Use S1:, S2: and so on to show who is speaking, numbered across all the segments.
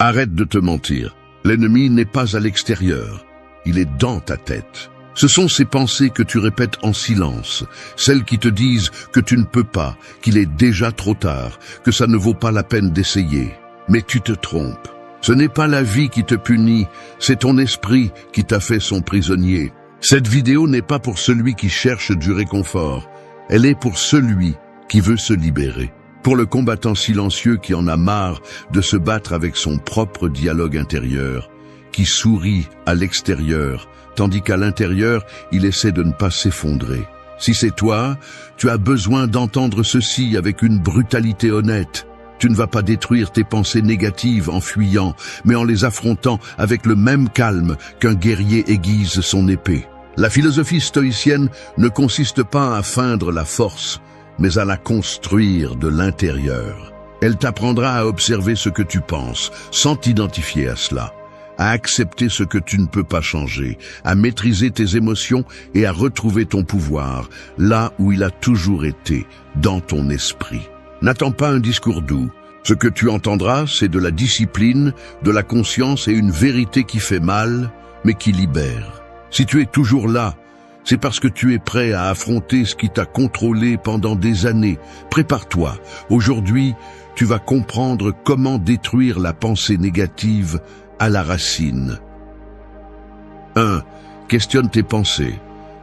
S1: Arrête de te mentir. L'ennemi n'est pas à l'extérieur. Il est dans ta tête. Ce sont ces pensées que tu répètes en silence, celles qui te disent que tu ne peux pas, qu'il est déjà trop tard, que ça ne vaut pas la peine d'essayer. Mais tu te trompes. Ce n'est pas la vie qui te punit, c'est ton esprit qui t'a fait son prisonnier. Cette vidéo n'est pas pour celui qui cherche du réconfort, elle est pour celui qui veut se libérer. Pour le combattant silencieux qui en a marre de se battre avec son propre dialogue intérieur, qui sourit à l'extérieur, tandis qu'à l'intérieur, il essaie de ne pas s'effondrer. Si c'est toi, tu as besoin d'entendre ceci avec une brutalité honnête. Tu ne vas pas détruire tes pensées négatives en fuyant, mais en les affrontant avec le même calme qu'un guerrier aiguise son épée. La philosophie stoïcienne ne consiste pas à feindre la force, mais à la construire de l'intérieur. Elle t'apprendra à observer ce que tu penses, sans t'identifier à cela, à accepter ce que tu ne peux pas changer, à maîtriser tes émotions et à retrouver ton pouvoir, là où il a toujours été, dans ton esprit. N'attends pas un discours doux. Ce que tu entendras, c'est de la discipline, de la conscience et une vérité qui fait mal, mais qui libère. Si tu es toujours là, c'est parce que tu es prêt à affronter ce qui t'a contrôlé pendant des années. Prépare-toi. Aujourd'hui, tu vas comprendre comment détruire la pensée négative à la racine. 1. Questionne tes pensées.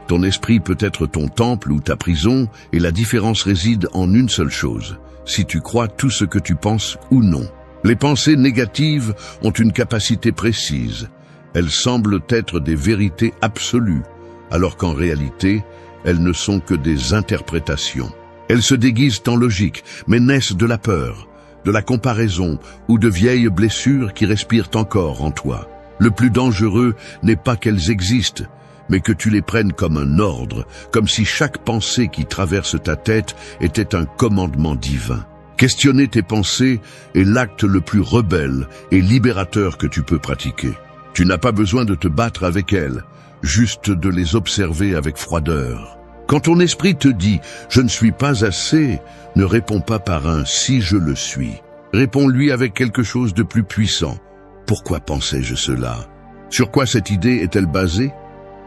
S1: Ton esprit peut être ton temple ou ta prison, et la différence réside en une seule chose, si tu crois tout ce que tu penses ou non. Les pensées négatives ont une capacité précise. Elles semblent être des vérités absolues, alors qu'en réalité, elles ne sont que des interprétations. Elles se déguisent en logique, mais naissent de la peur, de la comparaison ou de vieilles blessures qui respirent encore en toi. Le plus dangereux n'est pas qu'elles existent, mais que tu les prennes comme un ordre, comme si chaque pensée qui traverse ta tête était un commandement divin. Questionner tes pensées est l'acte le plus rebelle et libérateur que tu peux pratiquer. Tu n'as pas besoin de te battre avec elles, juste de les observer avec froideur. Quand ton esprit te dit « je ne suis pas assez », ne réponds pas par un « si je le suis ». Réponds-lui avec quelque chose de plus puissant. Pourquoi pensais-je cela? Sur quoi cette idée est-elle basée?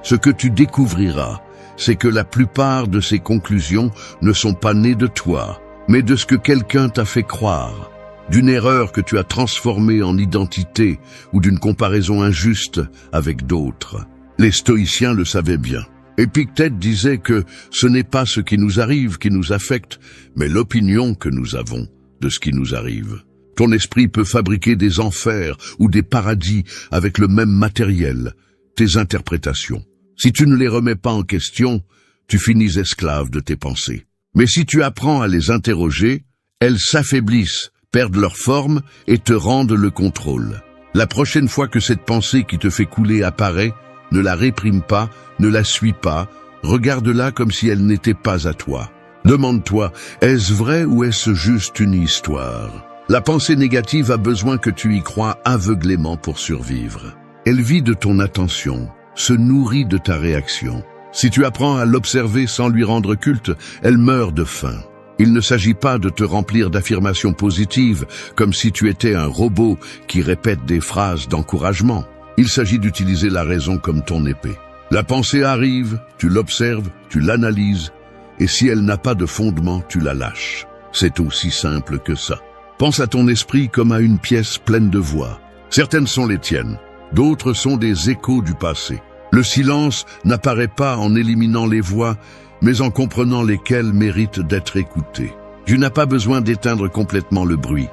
S1: Ce que tu découvriras, c'est que la plupart de ces conclusions ne sont pas nées de toi, mais de ce que quelqu'un t'a fait croire, d'une erreur que tu as transformée en identité ou d'une comparaison injuste avec d'autres. Les stoïciens le savaient bien. Épictète disait que ce n'est pas ce qui nous arrive qui nous affecte, mais l'opinion que nous avons de ce qui nous arrive. Ton esprit peut fabriquer des enfers ou des paradis avec le même matériel, tes interprétations. Si tu ne les remets pas en question, tu finis esclave de tes pensées. Mais si tu apprends à les interroger, elles s'affaiblissent, perdent leur forme et te rendent le contrôle. La prochaine fois que cette pensée qui te fait couler apparaît, ne la réprime pas, ne la suis pas, regarde-la comme si elle n'était pas à toi. Demande-toi, est-ce vrai ou est-ce juste une histoire? La pensée négative a besoin que tu y crois aveuglément pour survivre. Elle vit de ton attention, se nourrit de ta réaction. Si tu apprends à l'observer sans lui rendre culte, elle meurt de faim. Il ne s'agit pas de te remplir d'affirmations positives, comme si tu étais un robot qui répète des phrases d'encouragement. Il s'agit d'utiliser la raison comme ton épée. La pensée arrive, tu l'observes, tu l'analyses, et si elle n'a pas de fondement, tu la lâches. C'est aussi simple que ça. Pense à ton esprit comme à une pièce pleine de voix. Certaines sont les tiennes, d'autres sont des échos du passé. Le silence n'apparaît pas en éliminant les voix, mais en comprenant lesquelles méritent d'être écoutées. Tu n'as pas besoin d'éteindre complètement le bruit,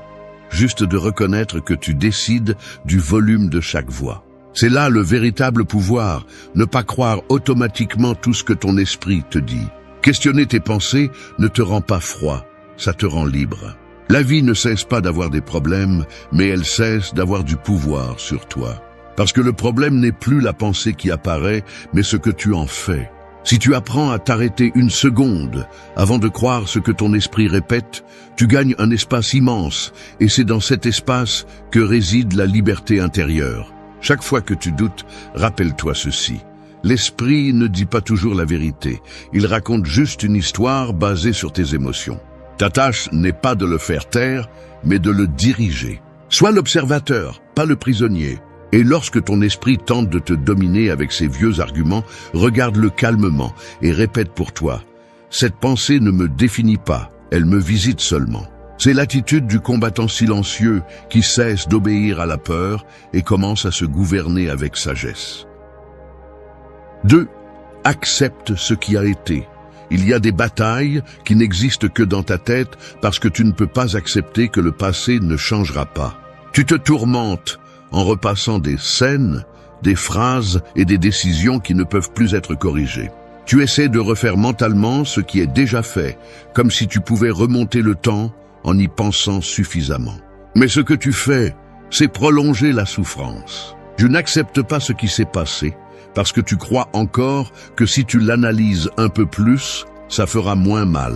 S1: juste de reconnaître que tu décides du volume de chaque voix. C'est là le véritable pouvoir, ne pas croire automatiquement tout ce que ton esprit te dit. Questionner tes pensées ne te rend pas froid, ça te rend libre. La vie ne cesse pas d'avoir des problèmes, mais elle cesse d'avoir du pouvoir sur toi. Parce que le problème n'est plus la pensée qui apparaît, mais ce que tu en fais. Si tu apprends à t'arrêter une seconde avant de croire ce que ton esprit répète, tu gagnes un espace immense, et c'est dans cet espace que réside la liberté intérieure. Chaque fois que tu doutes, rappelle-toi ceci. L'esprit ne dit pas toujours la vérité. Il raconte juste une histoire basée sur tes émotions. Ta tâche n'est pas de le faire taire, mais de le diriger. Sois l'observateur, pas le prisonnier. Et lorsque ton esprit tente de te dominer avec ses vieux arguments, regarde-le calmement et répète pour toi: cette pensée ne me définit pas, elle me visite seulement. C'est l'attitude du combattant silencieux qui cesse d'obéir à la peur et commence à se gouverner avec sagesse. 2. Accepte ce qui a été. Il y a des batailles qui n'existent que dans ta tête parce que tu ne peux pas accepter que le passé ne changera pas. Tu te tourmentes en repassant des scènes, des phrases et des décisions qui ne peuvent plus être corrigées. Tu essaies de refaire mentalement ce qui est déjà fait, comme si tu pouvais remonter le temps en y pensant suffisamment. Mais ce que tu fais, c'est prolonger la souffrance. Je n'accepte pas ce qui s'est passé, parce que tu crois encore que si tu l'analyses un peu plus, ça fera moins mal.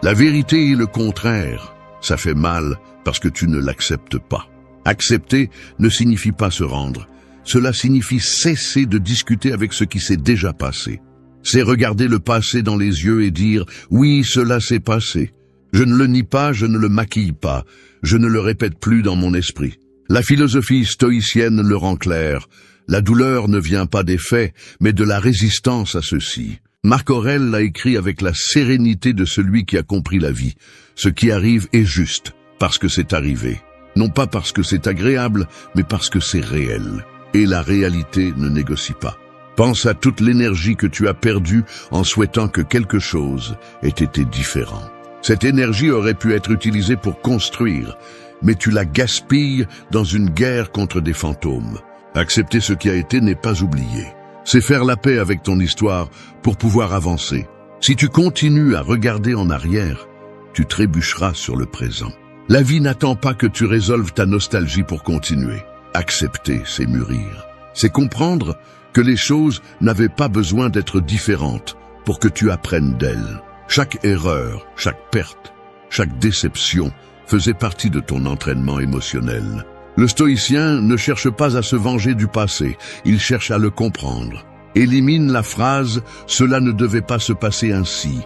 S1: La vérité est le contraire. Ça fait mal parce que tu ne l'acceptes pas. Accepter ne signifie pas se rendre. Cela signifie cesser de discuter avec ce qui s'est déjà passé. C'est regarder le passé dans les yeux et dire « oui, cela s'est passé ». Je ne le nie pas, je ne le maquille pas, je ne le répète plus dans mon esprit. La philosophie stoïcienne le rend clair. La douleur ne vient pas des faits, mais de la résistance à ceux-ci. Marc Aurèle l'a écrit avec la sérénité de celui qui a compris la vie. Ce qui arrive est juste, parce que c'est arrivé. Non pas parce que c'est agréable, mais parce que c'est réel. Et la réalité ne négocie pas. Pense à toute l'énergie que tu as perdue en souhaitant que quelque chose ait été différent. Cette énergie aurait pu être utilisée pour construire, mais tu la gaspilles dans une guerre contre des fantômes. Accepter ce qui a été n'est pas oublier. C'est faire la paix avec ton histoire pour pouvoir avancer. Si tu continues à regarder en arrière, tu trébucheras sur le présent. La vie n'attend pas que tu résolves ta nostalgie pour continuer. Accepter, c'est mûrir. C'est comprendre que les choses n'avaient pas besoin d'être différentes pour que tu apprennes d'elles. Chaque erreur, chaque perte, chaque déception faisait partie de ton entraînement émotionnel. Le stoïcien ne cherche pas à se venger du passé, il cherche à le comprendre. Élimine la phrase « cela ne devait pas se passer ainsi »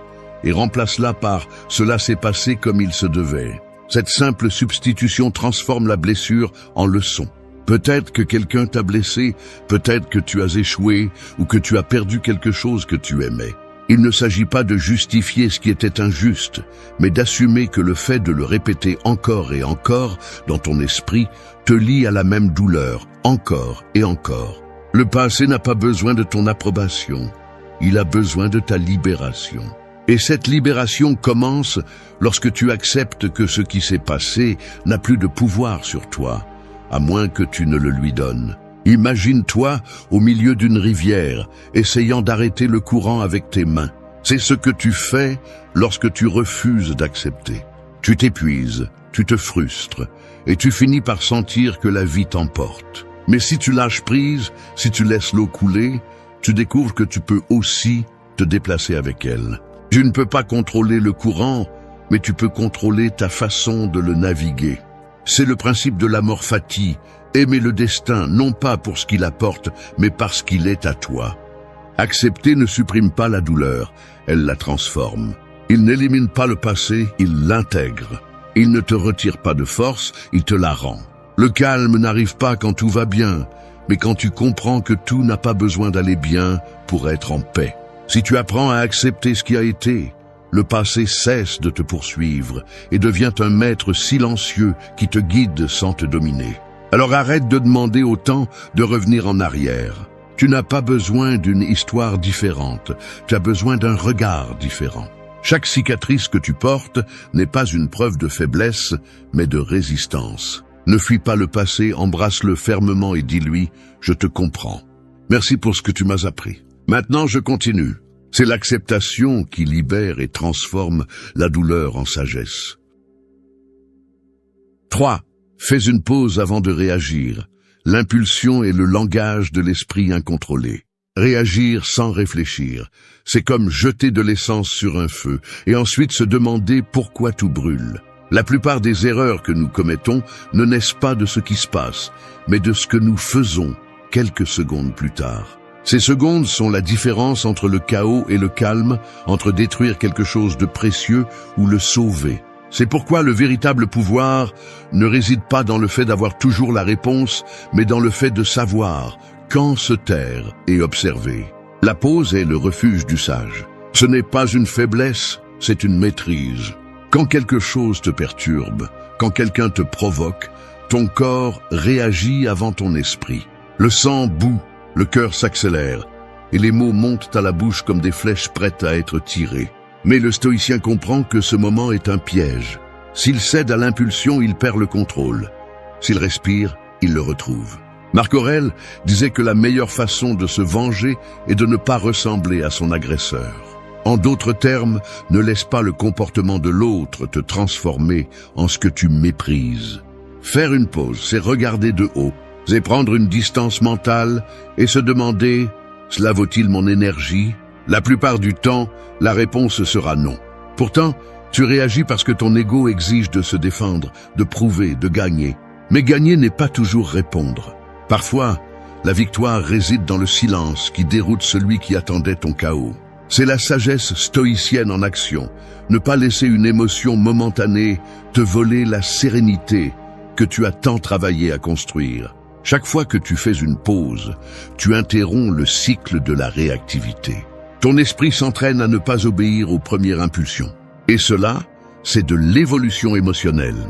S1: et remplace-la par « cela s'est passé comme il se devait ». Cette simple substitution transforme la blessure en leçon. Peut-être que quelqu'un t'a blessé, peut-être que tu as échoué ou que tu as perdu quelque chose que tu aimais. Il ne s'agit pas de justifier ce qui était injuste, mais d'assumer que le fait de le répéter encore et encore dans ton esprit te lie à la même douleur, encore et encore. Le passé n'a pas besoin de ton approbation, il a besoin de ta libération. Et cette libération commence lorsque tu acceptes que ce qui s'est passé n'a plus de pouvoir sur toi, à moins que tu ne le lui donnes. Imagine-toi au milieu d'une rivière, essayant d'arrêter le courant avec tes mains. C'est ce que tu fais lorsque tu refuses d'accepter. Tu t'épuises, tu te frustres, et tu finis par sentir que la vie t'emporte. Mais si tu lâches prise, si tu laisses l'eau couler, tu découvres que tu peux aussi te déplacer avec elle. Tu ne peux pas contrôler le courant, mais tu peux contrôler ta façon de le naviguer. C'est le principe de l'amor fati. Aimer le destin, non pas pour ce qu'il apporte, mais parce qu'il est à toi. Accepter ne supprime pas la douleur, elle la transforme. Il n'élimine pas le passé, il l'intègre. Il ne te retire pas de force, il te la rend. Le calme n'arrive pas quand tout va bien, mais quand tu comprends que tout n'a pas besoin d'aller bien pour être en paix. Si tu apprends à accepter ce qui a été, le passé cesse de te poursuivre et devient un maître silencieux qui te guide sans te dominer. Alors arrête de demander au temps de revenir en arrière. Tu n'as pas besoin d'une histoire différente, tu as besoin d'un regard différent. Chaque cicatrice que tu portes n'est pas une preuve de faiblesse, mais de résistance. Ne fuis pas le passé, embrasse-le fermement et dis-lui « Je te comprends. Merci pour ce que tu m'as appris. Maintenant je continue. » C'est l'acceptation qui libère et transforme la douleur en sagesse. 3. Fais une pause avant de réagir. L'impulsion est le langage de l'esprit incontrôlé. Réagir sans réfléchir, c'est comme jeter de l'essence sur un feu et ensuite se demander pourquoi tout brûle. La plupart des erreurs que nous commettons ne naissent pas de ce qui se passe, mais de ce que nous faisons quelques secondes plus tard. Ces secondes sont la différence entre le chaos et le calme, entre détruire quelque chose de précieux ou le sauver. C'est pourquoi le véritable pouvoir ne réside pas dans le fait d'avoir toujours la réponse, mais dans le fait de savoir quand se taire et observer. La pause est le refuge du sage. Ce n'est pas une faiblesse, c'est une maîtrise. Quand quelque chose te perturbe, quand quelqu'un te provoque, ton corps réagit avant ton esprit. Le sang bout, le cœur s'accélère, et les mots montent à la bouche comme des flèches prêtes à être tirées. Mais le stoïcien comprend que ce moment est un piège. S'il cède à l'impulsion, il perd le contrôle. S'il respire, il le retrouve. Marc Aurèle disait que la meilleure façon de se venger est de ne pas ressembler à son agresseur. En d'autres termes, ne laisse pas le comportement de l'autre te transformer en ce que tu méprises. Faire une pause, c'est regarder de haut, c'est prendre une distance mentale et se demander « Cela vaut-il mon énergie ?» La plupart du temps, la réponse sera non. Pourtant, tu réagis parce que ton ego exige de se défendre, de prouver, de gagner. Mais gagner n'est pas toujours répondre. Parfois, la victoire réside dans le silence qui déroute celui qui attendait ton chaos. C'est la sagesse stoïcienne en action. Ne pas laisser une émotion momentanée te voler la sérénité que tu as tant travaillé à construire. Chaque fois que tu fais une pause, tu interromps le cycle de la réactivité. Ton esprit s'entraîne à ne pas obéir aux premières impulsions. Et cela, c'est de l'évolution émotionnelle.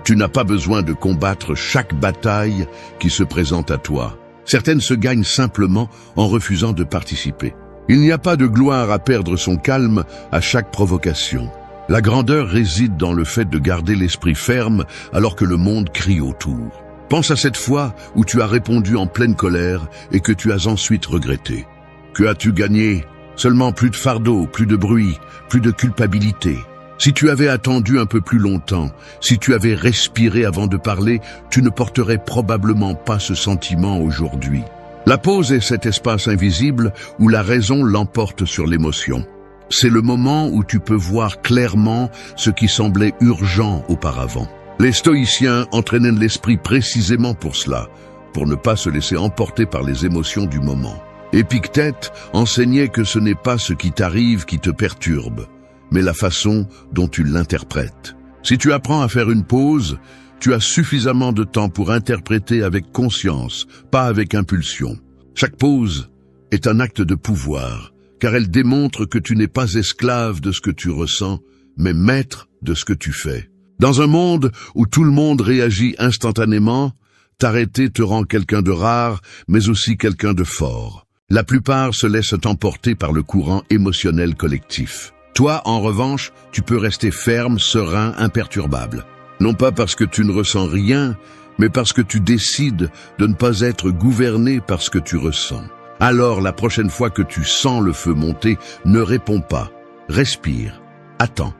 S1: Tu n'as pas besoin de combattre chaque bataille qui se présente à toi. Certaines se gagnent simplement en refusant de participer. Il n'y a pas de gloire à perdre son calme à chaque provocation. La grandeur réside dans le fait de garder l'esprit ferme alors que le monde crie autour. Pense à cette fois où tu as répondu en pleine colère et que tu as ensuite regretté. Que as-tu gagné ? Seulement plus de fardeau, plus de bruit, plus de culpabilité. Si tu avais attendu un peu plus longtemps, si tu avais respiré avant de parler, tu ne porterais probablement pas ce sentiment aujourd'hui. La pause est cet espace invisible où la raison l'emporte sur l'émotion. C'est le moment où tu peux voir clairement ce qui semblait urgent auparavant. Les stoïciens entraînaient l'esprit précisément pour cela, pour ne pas se laisser emporter par les émotions du moment. Épictète enseignait que ce n'est pas ce qui t'arrive qui te perturbe, mais la façon dont tu l'interprètes. Si tu apprends à faire une pause, tu as suffisamment de temps pour interpréter avec conscience, pas avec impulsion. Chaque pause est un acte de pouvoir, car elle démontre que tu n'es pas esclave de ce que tu ressens, mais maître de ce que tu fais. Dans un monde où tout le monde réagit instantanément, t'arrêter te rend quelqu'un de rare, mais aussi quelqu'un de fort. La plupart se laissent emporter par le courant émotionnel collectif. Toi, en revanche, tu peux rester ferme, serein, imperturbable. Non pas parce que tu ne ressens rien, mais parce que tu décides de ne pas être gouverné par ce que tu ressens. Alors, la prochaine fois que tu sens le feu monter, ne réponds pas. Respire. Attends.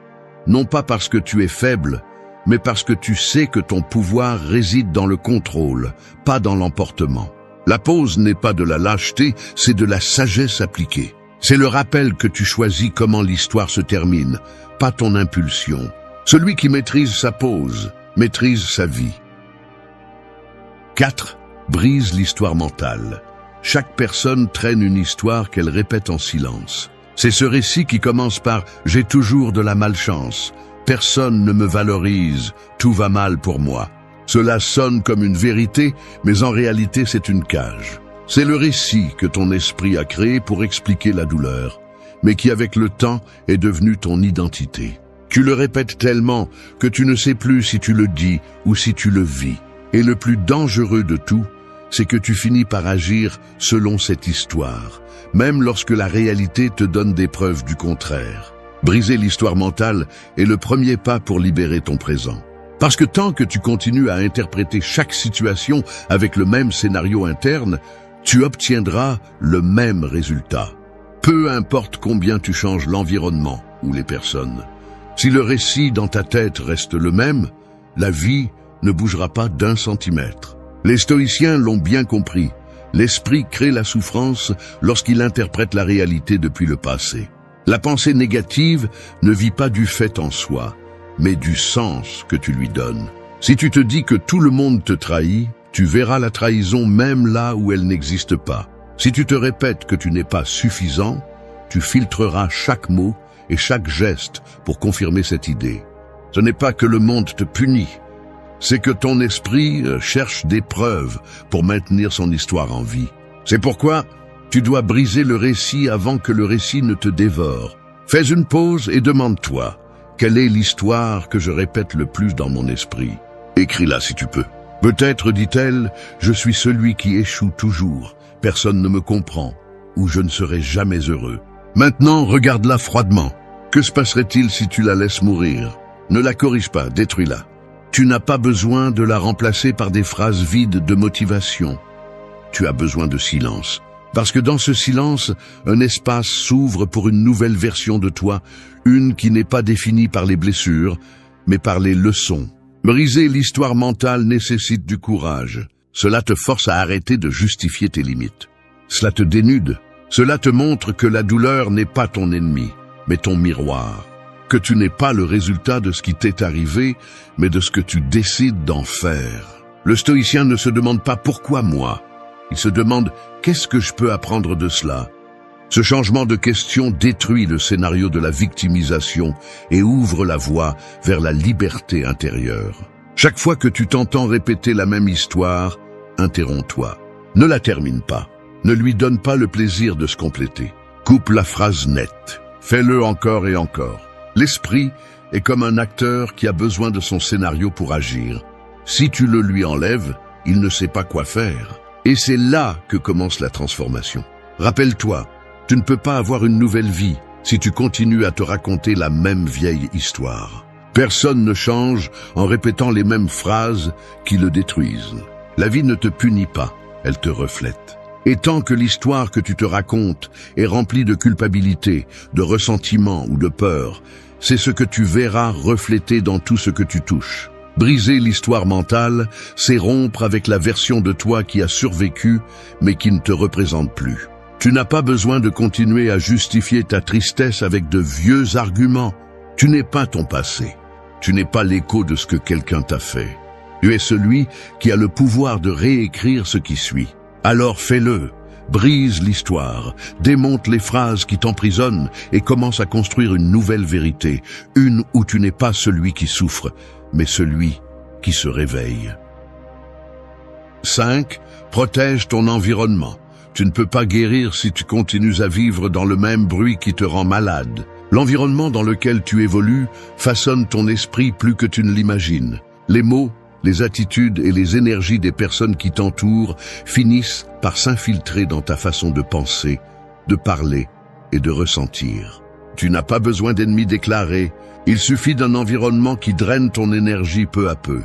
S1: Non pas parce que tu es faible, mais parce que tu sais que ton pouvoir réside dans le contrôle, pas dans l'emportement. La pause n'est pas de la lâcheté, c'est de la sagesse appliquée. C'est le rappel que tu choisis comment l'histoire se termine, pas ton impulsion. Celui qui maîtrise sa pause, maîtrise sa vie. 4. Brise l'histoire mentale. Chaque personne traîne une histoire qu'elle répète en silence. C'est ce récit qui commence par « J'ai toujours de la malchance »,« Personne ne me valorise, tout va mal pour moi ». Cela sonne comme une vérité, mais en réalité c'est une cage. C'est le récit que ton esprit a créé pour expliquer la douleur, mais qui avec le temps est devenu ton identité. Tu le répètes tellement que tu ne sais plus si tu le dis ou si tu le vis. Et le plus dangereux de tout, c'est que tu finis par agir selon cette histoire, même lorsque la réalité te donne des preuves du contraire. Briser l'histoire mentale est le premier pas pour libérer ton présent. Parce que tant que tu continues à interpréter chaque situation avec le même scénario interne, tu obtiendras le même résultat. Peu importe combien tu changes l'environnement ou les personnes. Si le récit dans ta tête reste le même, la vie ne bougera pas d'1 centimètre. Les stoïciens l'ont bien compris. L'esprit crée la souffrance lorsqu'il interprète la réalité depuis le passé. La pensée négative ne vit pas du fait en soi, mais du sens que tu lui donnes. Si tu te dis que tout le monde te trahit, tu verras la trahison même là où elle n'existe pas. Si tu te répètes que tu n'es pas suffisant, tu filtreras chaque mot et chaque geste pour confirmer cette idée. Ce n'est pas que le monde te punit, c'est que ton esprit cherche des preuves pour maintenir son histoire en vie. C'est pourquoi tu dois briser le récit avant que le récit ne te dévore. Fais une pause et demande-toi, quelle est l'histoire que je répète le plus dans mon esprit? Écris-la si tu peux. Peut-être, dit-elle, je suis celui qui échoue toujours, personne ne me comprend, ou je ne serai jamais heureux. Maintenant, regarde-la froidement. Que se passerait-il si tu la laisses mourir? Ne la corrige pas, détruis-la. Tu n'as pas besoin de la remplacer par des phrases vides de motivation. Tu as besoin de silence. Parce que dans ce silence, un espace s'ouvre pour une nouvelle version de toi, une qui n'est pas définie par les blessures, mais par les leçons. Briser l'histoire mentale nécessite du courage. Cela te force à arrêter de justifier tes limites. Cela te dénude. Cela te montre que la douleur n'est pas ton ennemi, mais ton miroir. Que tu n'es pas le résultat de ce qui t'est arrivé, mais de ce que tu décides d'en faire. Le stoïcien ne se demande pas pourquoi moi. Il se demande qu'est-ce que je peux apprendre de cela. Ce changement de question détruit le scénario de la victimisation et ouvre la voie vers la liberté intérieure. Chaque fois que tu t'entends répéter la même histoire, interromps-toi. Ne la termine pas. Ne lui donne pas le plaisir de se compléter. Coupe la phrase nette. Fais-le encore et encore. L'esprit est comme un acteur qui a besoin de son scénario pour agir. Si tu le lui enlèves, il ne sait pas quoi faire. Et c'est là que commence la transformation. Rappelle-toi, tu ne peux pas avoir une nouvelle vie si tu continues à te raconter la même vieille histoire. Personne ne change en répétant les mêmes phrases qui le détruisent. La vie ne te punit pas, elle te reflète. Et tant que l'histoire que tu te racontes est remplie de culpabilité, de ressentiment ou de peur, c'est ce que tu verras reflété dans tout ce que tu touches. Briser l'histoire mentale, c'est rompre avec la version de toi qui a survécu, mais qui ne te représente plus. Tu n'as pas besoin de continuer à justifier ta tristesse avec de vieux arguments. Tu n'es pas ton passé. Tu n'es pas l'écho de ce que quelqu'un t'a fait. Tu es celui qui a le pouvoir de réécrire ce qui suit. Alors fais-le, brise l'histoire, démonte les phrases qui t'emprisonnent et commence à construire une nouvelle vérité, une où tu n'es pas celui qui souffre, mais celui qui se réveille. 5. Protège ton environnement. Tu ne peux pas guérir si tu continues à vivre dans le même bruit qui te rend malade. L'environnement dans lequel tu évolues façonne ton esprit plus que tu ne l'imagines. Les mots, les attitudes et les énergies des personnes qui t'entourent finissent par s'infiltrer dans ta façon de penser, de parler et de ressentir. Tu n'as pas besoin d'ennemis déclarés, il suffit d'un environnement qui draine ton énergie peu à peu,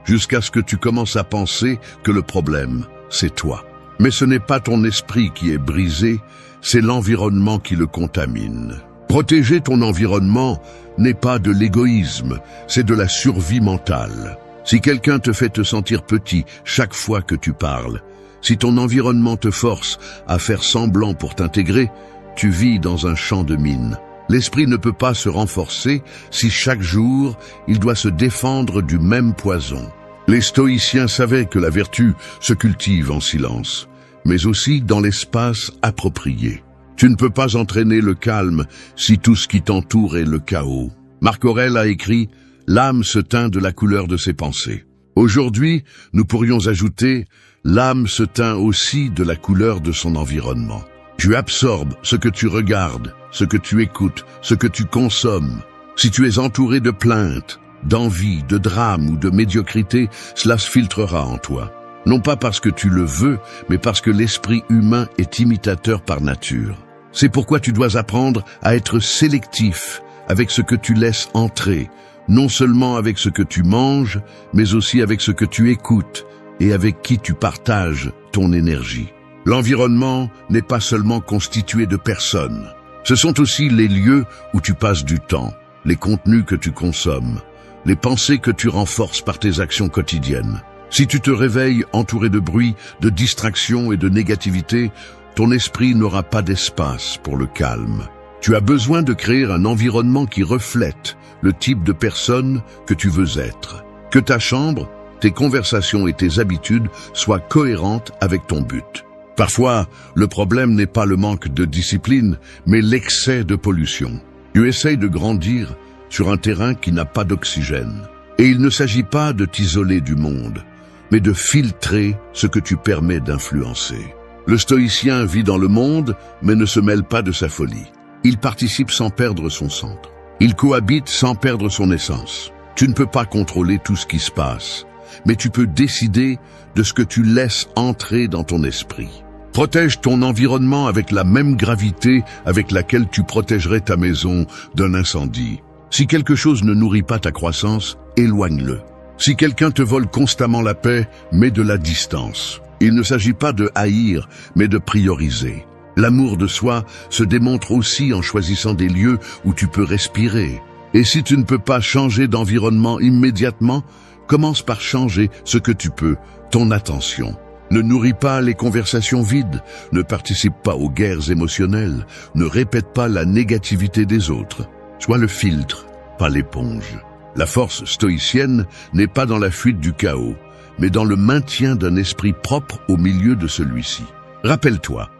S1: jusqu'à ce que tu commences à penser que le problème, c'est toi. Mais ce n'est pas ton esprit qui est brisé, c'est l'environnement qui le contamine. Protéger ton environnement n'est pas de l'égoïsme, c'est de la survie mentale. Si quelqu'un te fait te sentir petit chaque fois que tu parles, si ton environnement te force à faire semblant pour t'intégrer, tu vis dans un champ de mine. L'esprit ne peut pas se renforcer si chaque jour il doit se défendre du même poison. Les stoïciens savaient que la vertu se cultive en silence, mais aussi dans l'espace approprié. Tu ne peux pas entraîner le calme si tout ce qui t'entoure est le chaos. Marc Aurèle a écrit « L'âme se teint de la couleur de ses pensées ». Aujourd'hui, nous pourrions ajouter « L'âme se teint aussi de la couleur de son environnement ». Tu absorbes ce que tu regardes, ce que tu écoutes, ce que tu consommes. Si tu es entouré de plaintes, d'envie, de drames ou de médiocrité, cela se filtrera en toi. Non pas parce que tu le veux, mais parce que l'esprit humain est imitateur par nature. C'est pourquoi tu dois apprendre à être sélectif avec ce que tu laisses entrer, non seulement avec ce que tu manges, mais aussi avec ce que tu écoutes et avec qui tu partages ton énergie. L'environnement n'est pas seulement constitué de personnes. Ce sont aussi les lieux où tu passes du temps, les contenus que tu consommes, les pensées que tu renforces par tes actions quotidiennes. Si tu te réveilles entouré de bruit, de distractions et de négativité, ton esprit n'aura pas d'espace pour le calme. Tu as besoin de créer un environnement qui reflète le type de personne que tu veux être. Que ta chambre, tes conversations et tes habitudes soient cohérentes avec ton but. Parfois, le problème n'est pas le manque de discipline, mais l'excès de pollution. Tu essayes de grandir, sur un terrain qui n'a pas d'oxygène. Et il ne s'agit pas de t'isoler du monde, mais de filtrer ce que tu permets d'influencer. Le stoïcien vit dans le monde, mais ne se mêle pas de sa folie. Il participe sans perdre son centre. Il cohabite sans perdre son essence. Tu ne peux pas contrôler tout ce qui se passe, mais tu peux décider de ce que tu laisses entrer dans ton esprit. Protège ton environnement avec la même gravité avec laquelle tu protégerais ta maison d'un incendie. Si quelque chose ne nourrit pas ta croissance, éloigne-le. Si quelqu'un te vole constamment la paix, mets de la distance. Il ne s'agit pas de haïr, mais de prioriser. L'amour de soi se démontre aussi en choisissant des lieux où tu peux respirer. Et si tu ne peux pas changer d'environnement immédiatement, commence par changer ce que tu peux, ton attention. Ne nourris pas les conversations vides, ne participe pas aux guerres émotionnelles, ne répète pas la négativité des autres. Sois le filtre, pas l'éponge. La force stoïcienne n'est pas dans la fuite du chaos, mais dans le maintien d'un esprit propre au milieu de celui-ci. Rappelle-toi,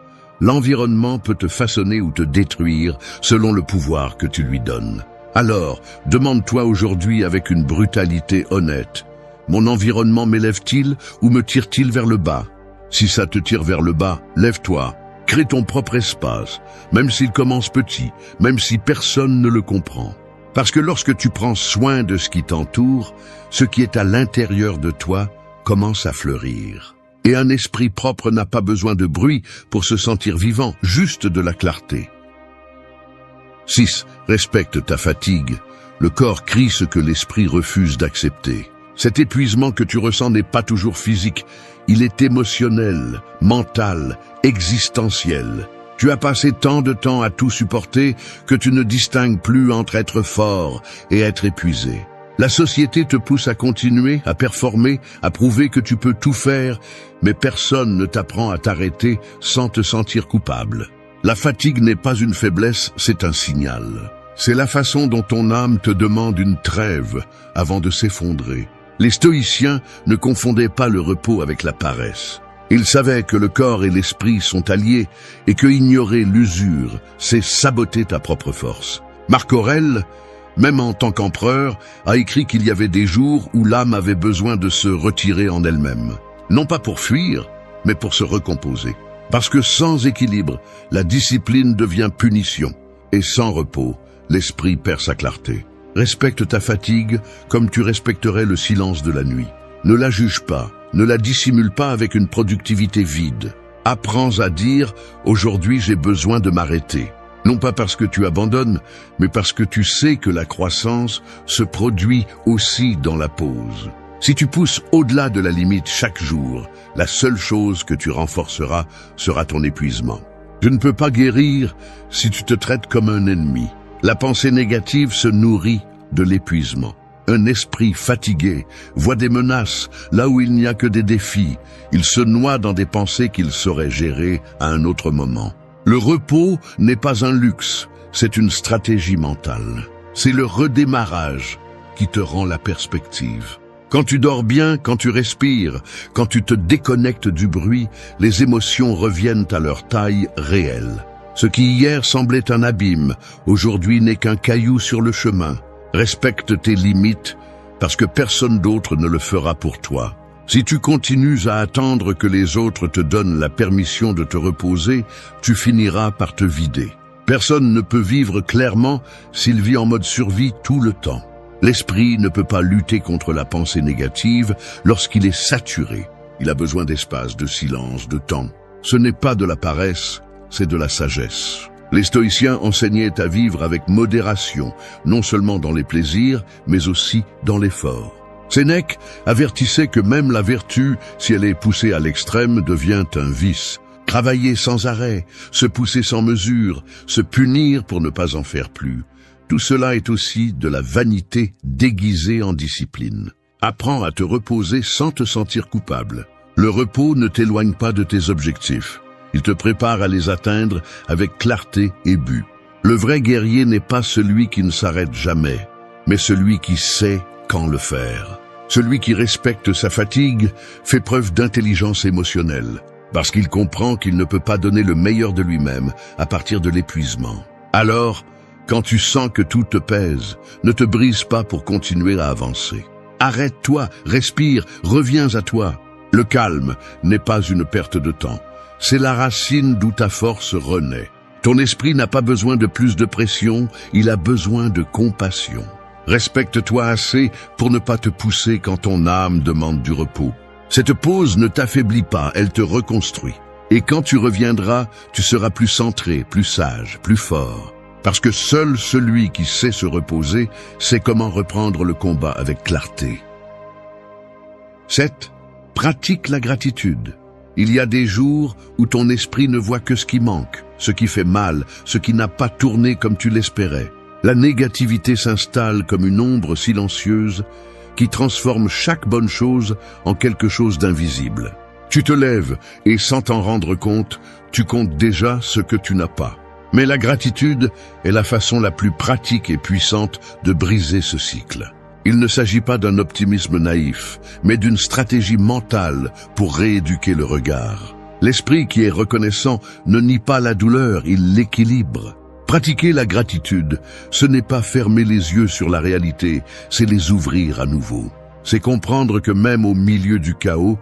S1: l'environnement peut te façonner ou te détruire selon le pouvoir que tu lui donnes. Alors, demande-toi aujourd'hui avec une brutalité honnête, mon environnement m'élève-t-il ou me tire-t-il vers le bas? Si ça te tire vers le bas, lève-toi, crée ton propre espace, même s'il commence petit, même si personne ne le comprend. Parce que lorsque tu prends soin de ce qui t'entoure, ce qui est à l'intérieur de toi commence à fleurir. Et un esprit propre n'a pas besoin de bruit pour se sentir vivant, juste de la clarté. 6. Respecte ta fatigue. Le corps crie ce que l'esprit refuse d'accepter. Cet épuisement que tu ressens n'est pas toujours physique, il est émotionnel, mental, existentiel. Tu as passé tant de temps à tout supporter que tu ne distingues plus entre être fort et être épuisé. La société te pousse à continuer, à performer, à prouver que tu peux tout faire, mais personne ne t'apprend à t'arrêter sans te sentir coupable. La fatigue n'est pas une faiblesse, c'est un signal. C'est la façon dont ton âme te demande une trêve avant de s'effondrer. Les stoïciens ne confondaient pas le repos avec la paresse. Ils savaient que le corps et l'esprit sont alliés et que ignorer l'usure, c'est saboter ta propre force. Marc Aurèle, même en tant qu'empereur, a écrit qu'il y avait des jours où l'âme avait besoin de se retirer en elle-même. Non pas pour fuir, mais pour se recomposer. Parce que sans équilibre, la discipline devient punition. Et sans repos, l'esprit perd sa clarté. Respecte ta fatigue comme tu respecterais le silence de la nuit. Ne la juge pas, ne la dissimule pas avec une productivité vide. Apprends à dire « Aujourd'hui j'ai besoin de m'arrêter ». Non pas parce que tu abandonnes, mais parce que tu sais que la croissance se produit aussi dans la pause. Si tu pousses au-delà de la limite chaque jour, la seule chose que tu renforceras sera ton épuisement. Je ne peux pas guérir si tu te traites comme un ennemi. La pensée négative se nourrit de l'épuisement. Un esprit fatigué voit des menaces là où il n'y a que des défis. Il se noie dans des pensées qu'il saurait gérer à un autre moment. Le repos n'est pas un luxe, c'est une stratégie mentale. C'est le redémarrage qui te rend la perspective. Quand tu dors bien, quand tu respires, quand tu te déconnectes du bruit, les émotions reviennent à leur taille réelle. Ce qui hier semblait un abîme, aujourd'hui n'est qu'un caillou sur le chemin. Respecte tes limites, parce que personne d'autre ne le fera pour toi. Si tu continues à attendre que les autres te donnent la permission de te reposer, tu finiras par te vider. Personne ne peut vivre clairement s'il vit en mode survie tout le temps. L'esprit ne peut pas lutter contre la pensée négative lorsqu'il est saturé. Il a besoin d'espace, de silence, de temps. Ce n'est pas de la paresse, c'est de la sagesse. Les stoïciens enseignaient à vivre avec modération, non seulement dans les plaisirs, mais aussi dans l'effort. Sénèque avertissait que même la vertu, si elle est poussée à l'extrême, devient un vice. Travailler sans arrêt, se pousser sans mesure, se punir pour ne pas en faire plus. Tout cela est aussi de la vanité déguisée en discipline. Apprends à te reposer sans te sentir coupable. Le repos ne t'éloigne pas de tes objectifs. Il te prépare à les atteindre avec clarté et but. Le vrai guerrier n'est pas celui qui ne s'arrête jamais, mais celui qui sait quand le faire. Celui qui respecte sa fatigue fait preuve d'intelligence émotionnelle, parce qu'il comprend qu'il ne peut pas donner le meilleur de lui-même à partir de l'épuisement. Alors, Quand tu sens que tout te pèse, ne te brise pas pour continuer à avancer. Arrête-toi, respire, reviens à toi. Le calme n'est pas une perte de temps. C'est la racine d'où ta force renaît. Ton esprit n'a pas besoin de plus de pression, il a besoin de compassion. Respecte-toi assez pour ne pas te pousser quand ton âme demande du repos. Cette pause ne t'affaiblit pas, elle te reconstruit. Et quand tu reviendras, tu seras plus centré, plus sage, plus fort. Parce que seul celui qui sait se reposer sait comment reprendre le combat avec clarté. 7. Pratique la gratitude. Il y a des jours où ton esprit ne voit que ce qui manque, ce qui fait mal, ce qui n'a pas tourné comme tu l'espérais. La négativité s'installe comme une ombre silencieuse qui transforme chaque bonne chose en quelque chose d'invisible. Tu te lèves et sans t'en rendre compte, tu comptes déjà ce que tu n'as pas. Mais la gratitude est la façon la plus pratique et puissante de briser ce cycle. Il ne s'agit pas d'un optimisme naïf, mais d'une stratégie mentale pour rééduquer le regard. L'esprit qui est reconnaissant ne nie pas la douleur, il l'équilibre. Pratiquer la gratitude, ce n'est pas fermer les yeux sur la réalité, c'est les ouvrir à nouveau. C'est comprendre que même au milieu du chaos,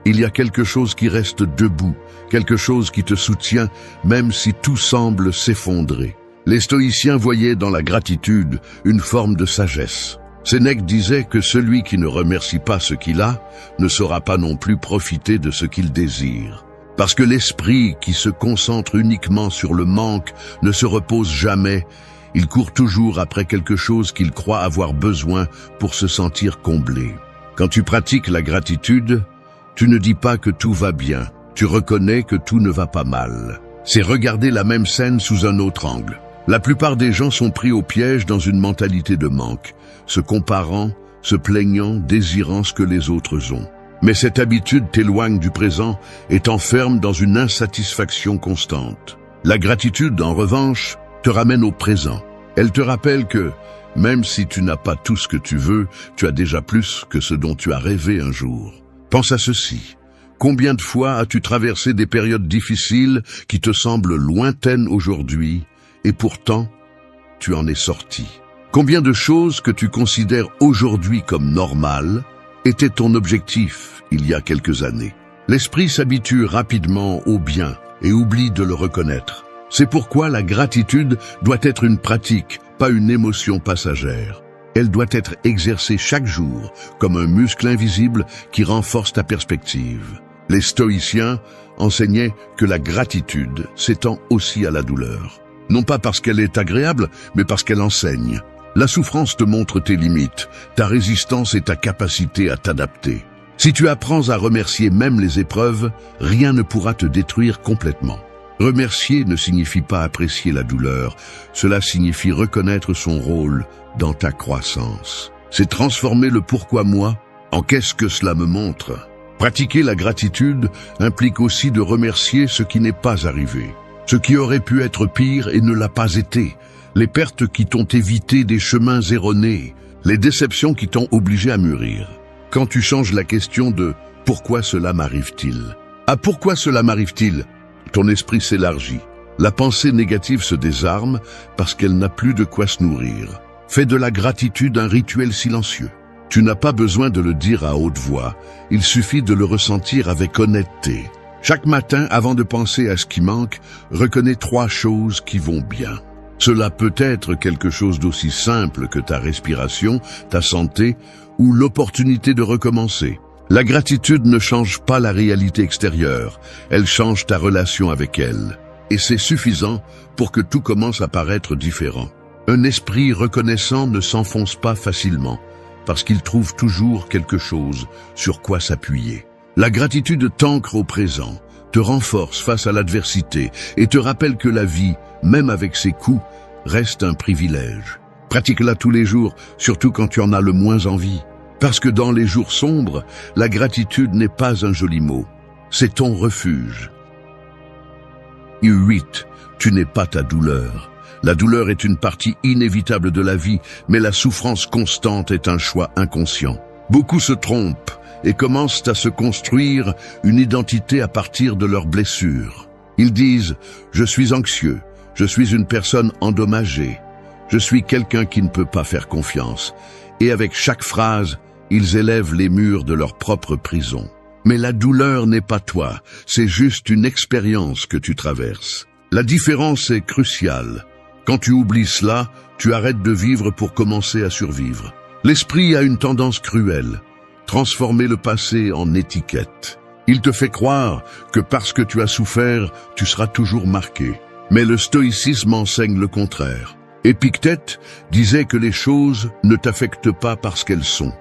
S1: il y a quelque chose qui reste debout, quelque chose qui te soutient, même si tout semble s'effondrer. Les stoïciens voyaient dans la gratitude une forme de sagesse. Sénèque disait que celui qui ne remercie pas ce qu'il a ne saura pas non plus profiter de ce qu'il désire. Parce que l'esprit qui se concentre uniquement sur le manque ne se repose jamais, il court toujours après quelque chose qu'il croit avoir besoin pour se sentir comblé. Quand tu pratiques la gratitude, tu ne dis pas que tout va bien, tu reconnais que tout ne va pas mal. C'est regarder la même scène sous un autre angle. La plupart des gens sont pris au piège dans une mentalité de manque, se comparant, se plaignant, désirant ce que les autres ont. Mais cette habitude t'éloigne du présent et t'enferme dans une insatisfaction constante. La gratitude, en revanche, te ramène au présent. Elle te rappelle que, même si tu n'as pas tout ce que tu veux, tu as déjà plus que ce dont tu as rêvé un jour. Pense à ceci. Combien de fois as-tu traversé des périodes difficiles qui te semblent lointaines aujourd'hui, et pourtant, tu en es sorti? Combien de choses que tu considères aujourd'hui comme normales étaient ton objectif il y a quelques années? L'esprit s'habitue rapidement au bien et oublie de le reconnaître. C'est pourquoi la gratitude doit être une pratique, pas une émotion passagère. Elle doit être exercée chaque jour, comme un muscle invisible qui renforce ta perspective. Les stoïciens enseignaient que la gratitude s'étend aussi à la douleur. Non pas parce qu'elle est agréable, mais parce qu'elle enseigne. La souffrance te montre tes limites, ta résistance et ta capacité à t'adapter. Si tu apprends à remercier même les épreuves, rien ne pourra te détruire complètement. Remercier ne signifie pas apprécier la douleur, cela signifie reconnaître son rôle dans ta croissance. C'est transformer le pourquoi moi en qu'est-ce que cela me montre. Pratiquer la gratitude implique aussi de remercier ce qui n'est pas arrivé, ce qui aurait pu être pire et ne l'a pas été, les pertes qui t'ont évité des chemins erronés, les déceptions qui t'ont obligé à mûrir. Quand tu changes la question de « pourquoi cela m'arrive-t-il » à « pourquoi cela m'arrive-t-il » ton esprit s'élargit. La pensée négative se désarme parce qu'elle n'a plus de quoi se nourrir. Fais de la gratitude un rituel silencieux. Tu n'as pas besoin de le dire à haute voix, il suffit de le ressentir avec honnêteté. Chaque matin, avant de penser à ce qui manque, reconnais 3 choses qui vont bien. Cela peut être quelque chose d'aussi simple que ta respiration, ta santé ou l'opportunité de recommencer. La gratitude ne change pas la réalité extérieure, elle change ta relation avec elle. Et c'est suffisant pour que tout commence à paraître différent. Un esprit reconnaissant ne s'enfonce pas facilement, parce qu'il trouve toujours quelque chose sur quoi s'appuyer. La gratitude t'ancre au présent, te renforce face à l'adversité et te rappelle que la vie, même avec ses coups, reste un privilège. Pratique-la tous les jours, surtout quand tu en as le moins envie. Parce que dans les jours sombres, la gratitude n'est pas un joli mot, c'est ton refuge. 8. Tu n'es pas ta douleur. La douleur est une partie inévitable de la vie, mais la souffrance constante est un choix inconscient. Beaucoup se trompent et commencent à se construire une identité à partir de leurs blessures. Ils disent « je suis anxieux, je suis une personne endommagée ». Je suis quelqu'un qui ne peut pas faire confiance. Et avec chaque phrase, ils élèvent les murs de leur propre prison. Mais la douleur n'est pas toi, c'est juste une expérience que tu traverses. La différence est cruciale. Quand tu oublies cela, tu arrêtes de vivre pour commencer à survivre. L'esprit a une tendance cruelle, transformer le passé en étiquette. Il te fait croire que parce que tu as souffert, tu seras toujours marqué. Mais le stoïcisme enseigne le contraire. Épictète disait que les choses ne t'affectent pas parce qu'elles sont,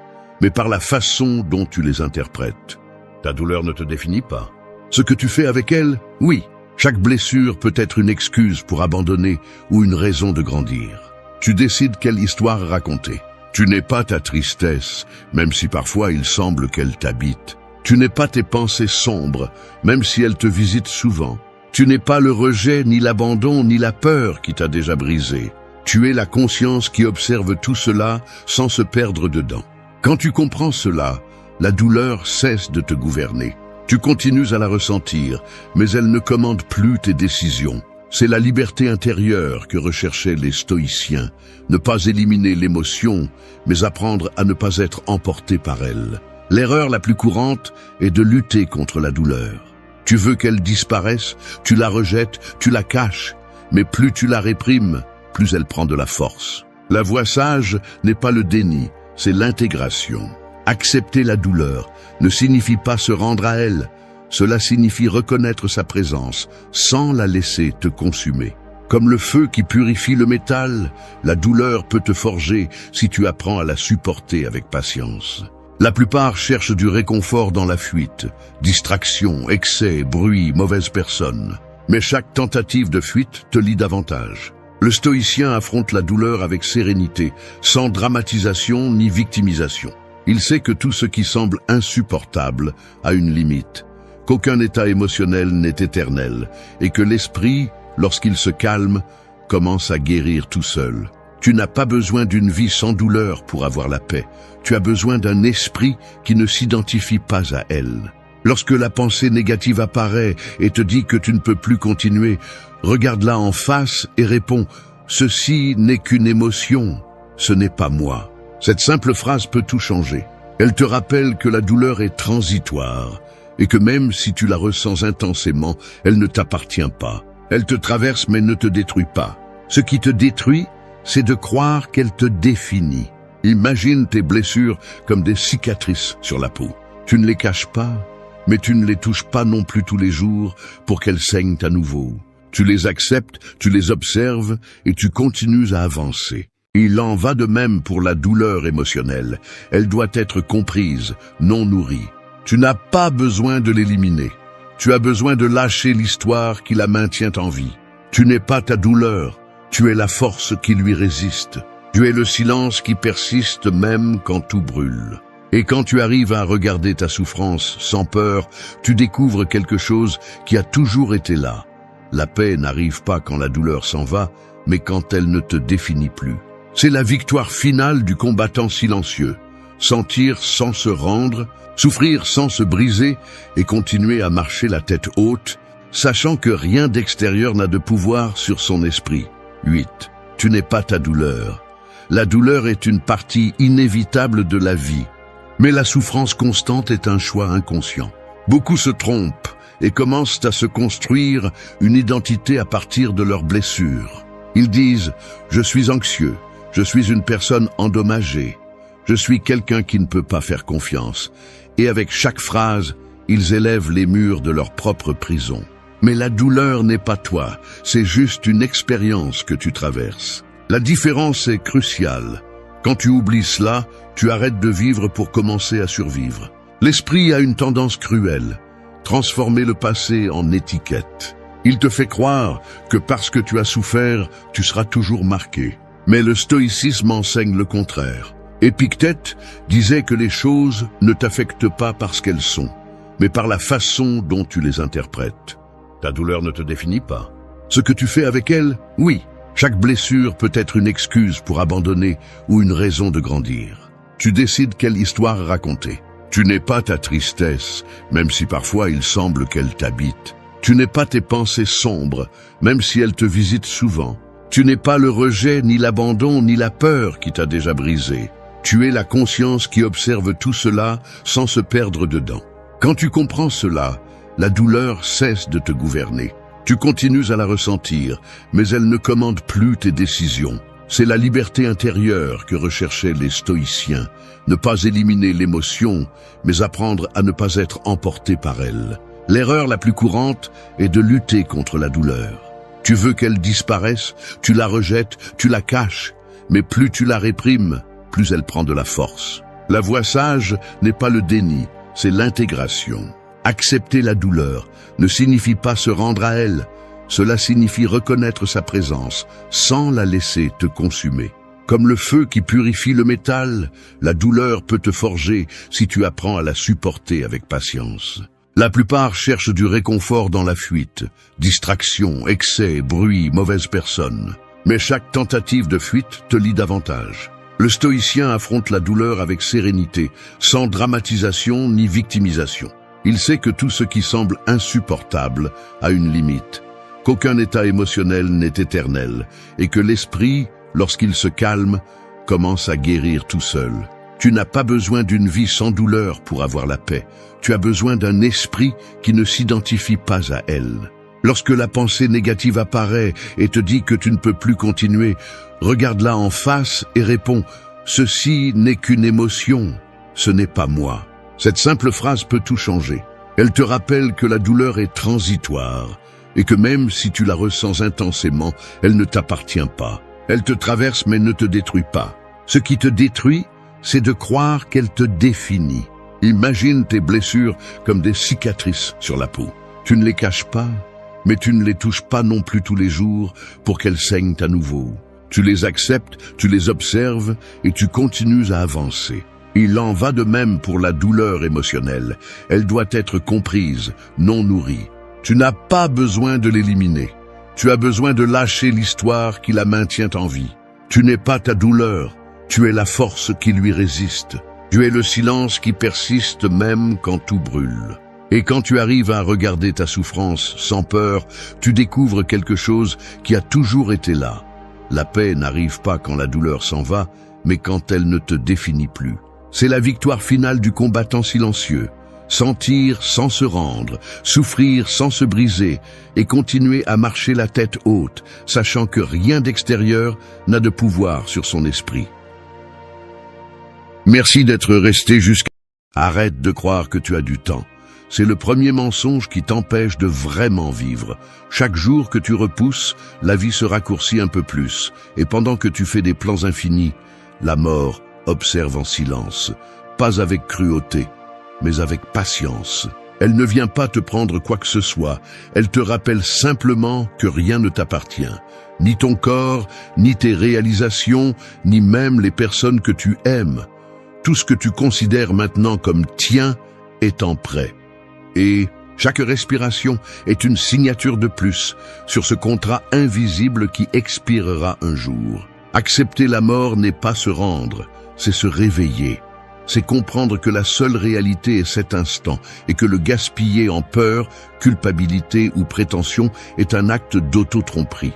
S1: mais par la façon dont tu les interprètes. Ta douleur ne te définit pas. Ce que tu fais avec elle, oui. Chaque blessure peut être une excuse pour abandonner ou une raison de grandir. Tu décides quelle histoire raconter. Tu n'es pas ta tristesse, même si parfois il semble qu'elle t'habite. Tu n'es pas tes pensées sombres, même si elles te visitent souvent. Tu n'es pas le rejet, ni l'abandon, ni la peur qui t'a déjà brisé. Tu es la conscience qui observe tout cela sans se perdre dedans. Quand tu comprends cela, la douleur cesse de te gouverner. Tu continues à la ressentir, mais elle ne commande plus tes décisions. C'est la liberté intérieure que recherchaient les stoïciens. Ne pas éliminer l'émotion, mais apprendre à ne pas être emporté par elle. L'erreur la plus courante est de lutter contre la douleur. Tu veux qu'elle disparaisse, tu la rejettes, tu la caches, mais plus tu la réprimes, plus elle prend de la force. La voie sage n'est pas le déni, c'est l'intégration. Accepter la douleur ne signifie pas se rendre à elle, cela signifie reconnaître sa présence sans la laisser te consumer. Comme le feu qui purifie le métal, la douleur peut te forger si tu apprends à la supporter avec patience. La plupart cherchent du réconfort dans la fuite, distraction, excès, bruit, mauvaise personne. Mais chaque tentative de fuite te lie davantage. Le stoïcien affronte la douleur avec sérénité, sans dramatisation ni victimisation. Il sait que tout ce qui semble insupportable a une limite, qu'aucun état émotionnel n'est éternel, et que l'esprit, lorsqu'il se calme, commence à guérir tout seul. Tu n'as pas besoin d'une vie sans douleur pour avoir la paix. Tu as besoin d'un esprit qui ne s'identifie pas à elle. Lorsque la pensée négative apparaît et te dit que tu ne peux plus continuer, regarde-la en face et réponds « Ceci n'est qu'une émotion, ce n'est pas moi ». Cette simple phrase peut tout changer. Elle te rappelle que la douleur est transitoire et que même si tu la ressens intensément, elle ne t'appartient pas. Elle te traverse mais ne te détruit pas. Ce qui te détruit, c'est de croire qu'elle te définit. Imagine tes blessures comme des cicatrices sur la peau. Tu ne les caches pas, mais tu ne les touches pas non plus tous les jours pour qu'elles saignent à nouveau. Tu les acceptes, tu les observes et tu continues à avancer. Il en va de même pour la douleur émotionnelle. Elle doit être comprise, non nourrie. Tu n'as pas besoin de l'éliminer. Tu as besoin de lâcher l'histoire qui la maintient en vie. Tu n'es pas ta douleur. Tu es la force qui lui résiste. Tu es le silence qui persiste même quand tout brûle. Et quand tu arrives à regarder ta souffrance sans peur, tu découvres quelque chose qui a toujours été là. La paix n'arrive pas quand la douleur s'en va, mais quand elle ne te définit plus. C'est la victoire finale du combattant silencieux. Sentir sans se rendre, souffrir sans se briser et continuer à marcher la tête haute, sachant que rien d'extérieur n'a de pouvoir sur son esprit. 8. Tu n'es pas ta douleur. La douleur est une partie inévitable de la vie. Mais la souffrance constante est un choix inconscient. Beaucoup se trompent et commencent à se construire une identité à partir de leurs blessures. Ils disent « Je suis anxieux, je suis une personne endommagée, je suis quelqu'un qui ne peut pas faire confiance. » Et avec chaque phrase, ils élèvent les murs de leur propre prison. Mais la douleur n'est pas toi, c'est juste une expérience que tu traverses. La différence est cruciale. Quand tu oublies cela, tu arrêtes de vivre pour commencer à survivre. L'esprit a une tendance cruelle, transformer le passé en étiquette. Il te fait croire que parce que tu as souffert, tu seras toujours marqué. Mais le stoïcisme enseigne le contraire. Épictète disait que les choses ne t'affectent pas parce qu'elles sont, mais par la façon dont tu les interprètes. Ta douleur ne te définit pas. Ce que tu fais avec elle, oui. Chaque blessure peut être une excuse pour abandonner ou une raison de grandir. Tu décides quelle histoire raconter. Tu n'es pas ta tristesse, même si parfois il semble qu'elle t'habite. Tu n'es pas tes pensées sombres, même si elles te visitent souvent. Tu n'es pas le rejet, ni l'abandon, ni la peur qui t'a déjà brisé. Tu es la conscience qui observe tout cela sans se perdre dedans. Quand tu comprends cela, la douleur cesse de te gouverner. Tu continues à la ressentir, mais elle ne commande plus tes décisions. C'est la liberté intérieure que recherchaient les stoïciens. Ne pas éliminer l'émotion, mais apprendre à ne pas être emporté par elle. L'erreur la plus courante est de lutter contre la douleur. Tu veux qu'elle disparaisse, tu la rejettes, tu la caches, mais plus tu la réprimes, plus elle prend de la force. La voie sage n'est pas le déni, c'est l'intégration. Accepter la douleur ne signifie pas se rendre à elle, cela signifie reconnaître sa présence sans la laisser te consumer. Comme le feu qui purifie le métal, la douleur peut te forger si tu apprends à la supporter avec patience. La plupart cherchent du réconfort dans la fuite, distraction, excès, bruit, mauvaise personne. Mais chaque tentative de fuite te lie davantage. Le stoïcien affronte la douleur avec sérénité, sans dramatisation ni victimisation. Il sait que tout ce qui semble insupportable a une limite, qu'aucun état émotionnel n'est éternel, et que l'esprit, lorsqu'il se calme, commence à guérir tout seul. Tu n'as pas besoin d'une vie sans douleur pour avoir la paix. Tu as besoin d'un esprit qui ne s'identifie pas à elle. Lorsque la pensée négative apparaît et te dit que tu ne peux plus continuer, regarde-la en face et réponds « Ceci n'est qu'une émotion, ce n'est pas moi ». Cette simple phrase peut tout changer. Elle te rappelle que la douleur est transitoire et que même si tu la ressens intensément, elle ne t'appartient pas. Elle te traverse mais ne te détruit pas. Ce qui te détruit, c'est de croire qu'elle te définit. Imagine tes blessures comme des cicatrices sur la peau. Tu ne les caches pas, mais tu ne les touches pas non plus tous les jours pour qu'elles saignent à nouveau. Tu les acceptes, tu les observes et tu continues à avancer. Il en va de même pour la douleur émotionnelle. Elle doit être comprise, non nourrie. Tu n'as pas besoin de l'éliminer. Tu as besoin de lâcher l'histoire qui la maintient en vie. Tu n'es pas ta douleur, tu es la force qui lui résiste. Tu es le silence qui persiste même quand tout brûle. Et quand tu arrives à regarder ta souffrance sans peur, tu découvres quelque chose qui a toujours été là. La paix n'arrive pas quand la douleur s'en va, mais quand elle ne te définit plus. C'est la victoire finale du combattant silencieux. Sentir sans se rendre, souffrir sans se briser et continuer à marcher la tête haute, sachant que rien d'extérieur n'a de pouvoir sur son esprit. Merci d'être resté jusqu'à... Arrête de croire que tu as du temps. C'est le premier mensonge qui t'empêche de vraiment vivre. Chaque jour que tu repousses, la vie se raccourcit un peu plus. Et pendant que tu fais des plans infinis, la mort observe en silence, pas avec cruauté, mais avec patience. Elle ne vient pas te prendre quoi que ce soit, elle te rappelle simplement que rien ne t'appartient. Ni ton corps, ni tes réalisations, ni même les personnes que tu aimes. Tout ce que tu considères maintenant comme tien est en prêt. Et chaque respiration est une signature de plus sur ce contrat invisible qui expirera un jour. Accepter la mort n'est pas se rendre, c'est se réveiller. C'est comprendre que la seule réalité est cet instant et que le gaspiller en peur, culpabilité ou prétention est un acte d'auto-tromperie.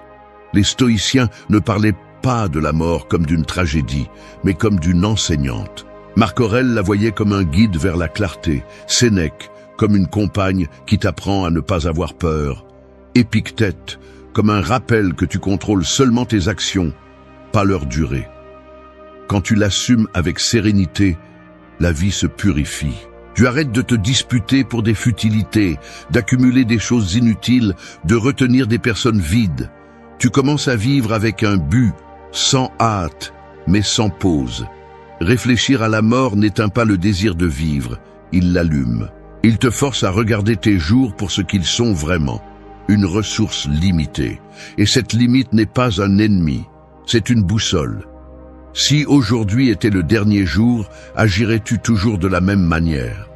S1: Les stoïciens ne parlaient pas de la mort comme d'une tragédie, mais comme d'une enseignante. Marc Aurèle la voyait comme un guide vers la clarté, Sénèque comme une compagne qui t'apprend à ne pas avoir peur, Épictète comme un rappel que tu contrôles seulement tes actions, pas leur durée. Quand tu l'assumes avec sérénité, la vie se purifie. Tu arrêtes de te disputer pour des futilités, d'accumuler des choses inutiles, de retenir des personnes vides. Tu commences à vivre avec un but, sans hâte, mais sans pause. Réfléchir à la mort n'éteint pas le désir de vivre, il l'allume. Il te force à regarder tes jours pour ce qu'ils sont vraiment, une ressource limitée. Et cette limite n'est pas un ennemi, c'est une boussole. Si aujourd'hui était le dernier jour, agirais-tu toujours de la même manière?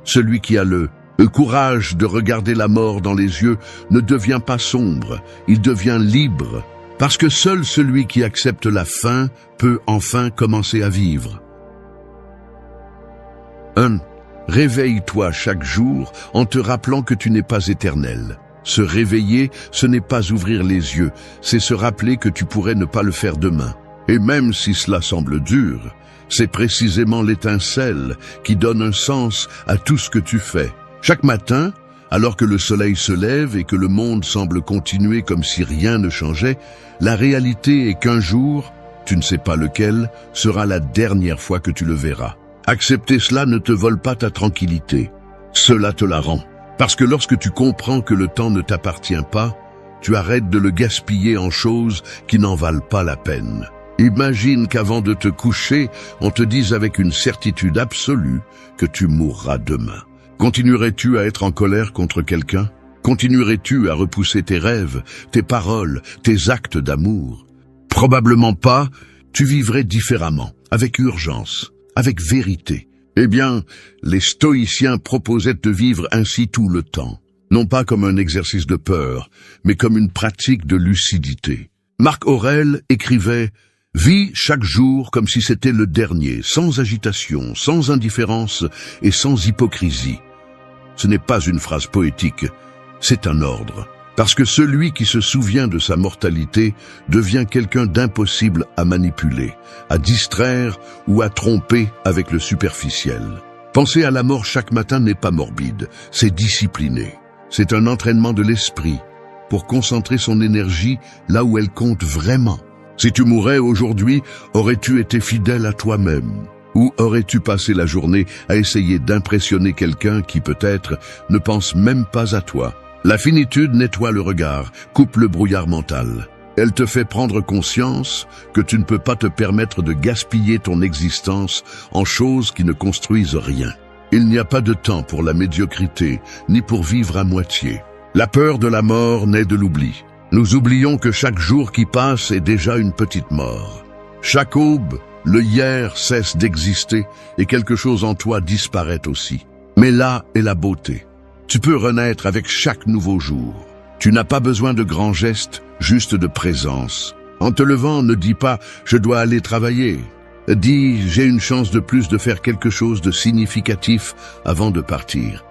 S1: Celui qui a le courage de regarder la mort dans les yeux ne devient pas sombre, il devient libre, parce que seul celui qui accepte la fin peut enfin commencer à vivre. 1. Réveille-toi chaque jour en te rappelant que tu n'es pas éternel. Se réveiller, ce n'est pas ouvrir les yeux, c'est se rappeler que tu pourrais ne pas le faire demain. Et même si cela semble dur, c'est précisément l'étincelle qui donne un sens à tout ce que tu fais. Chaque matin, alors que le soleil se lève et que le monde semble continuer comme si rien ne changeait, la réalité est qu'un jour, tu ne sais pas lequel, sera la dernière fois que tu le verras. Accepter cela ne te vole pas ta tranquillité. Cela te la rend. Parce que lorsque tu comprends que le temps ne t'appartient pas, tu arrêtes de le gaspiller en choses qui n'en valent pas la peine. Imagine qu'avant de te coucher, on te dise avec une certitude absolue que tu mourras demain. Continuerais-tu à être en colère contre quelqu'un? Continuerais-tu à repousser tes rêves, tes paroles, tes actes d'amour? Probablement pas, tu vivrais différemment, avec urgence, avec vérité. Eh bien, les stoïciens proposaient de vivre ainsi tout le temps, non pas comme un exercice de peur, mais comme une pratique de lucidité. Marc Aurèle écrivait « Vis chaque jour comme si c'était le dernier, sans agitation, sans indifférence et sans hypocrisie. » Ce n'est pas une phrase poétique, c'est un ordre. Parce que celui qui se souvient de sa mortalité devient quelqu'un d'impossible à manipuler, à distraire ou à tromper avec le superficiel. Penser à la mort chaque matin n'est pas morbide, c'est discipliné. C'est un entraînement de l'esprit pour concentrer son énergie là où elle compte vraiment. Si tu mourais aujourd'hui, aurais-tu été fidèle à toi-même? Ou aurais-tu passé la journée à essayer d'impressionner quelqu'un qui peut-être ne pense même pas à toi? La finitude nettoie le regard, coupe le brouillard mental. Elle te fait prendre conscience que tu ne peux pas te permettre de gaspiller ton existence en choses qui ne construisent rien. Il n'y a pas de temps pour la médiocrité, ni pour vivre à moitié. La peur de la mort naît de l'oubli. Nous oublions que chaque jour qui passe est déjà une petite mort. Chaque aube, le hier cesse d'exister et quelque chose en toi disparaît aussi. Mais là est la beauté. Tu peux renaître avec chaque nouveau jour. Tu n'as pas besoin de grands gestes, juste de présence. En te levant, ne dis pas « je dois aller travailler ». Dis « j'ai une chance de plus de faire quelque chose de significatif avant de partir ».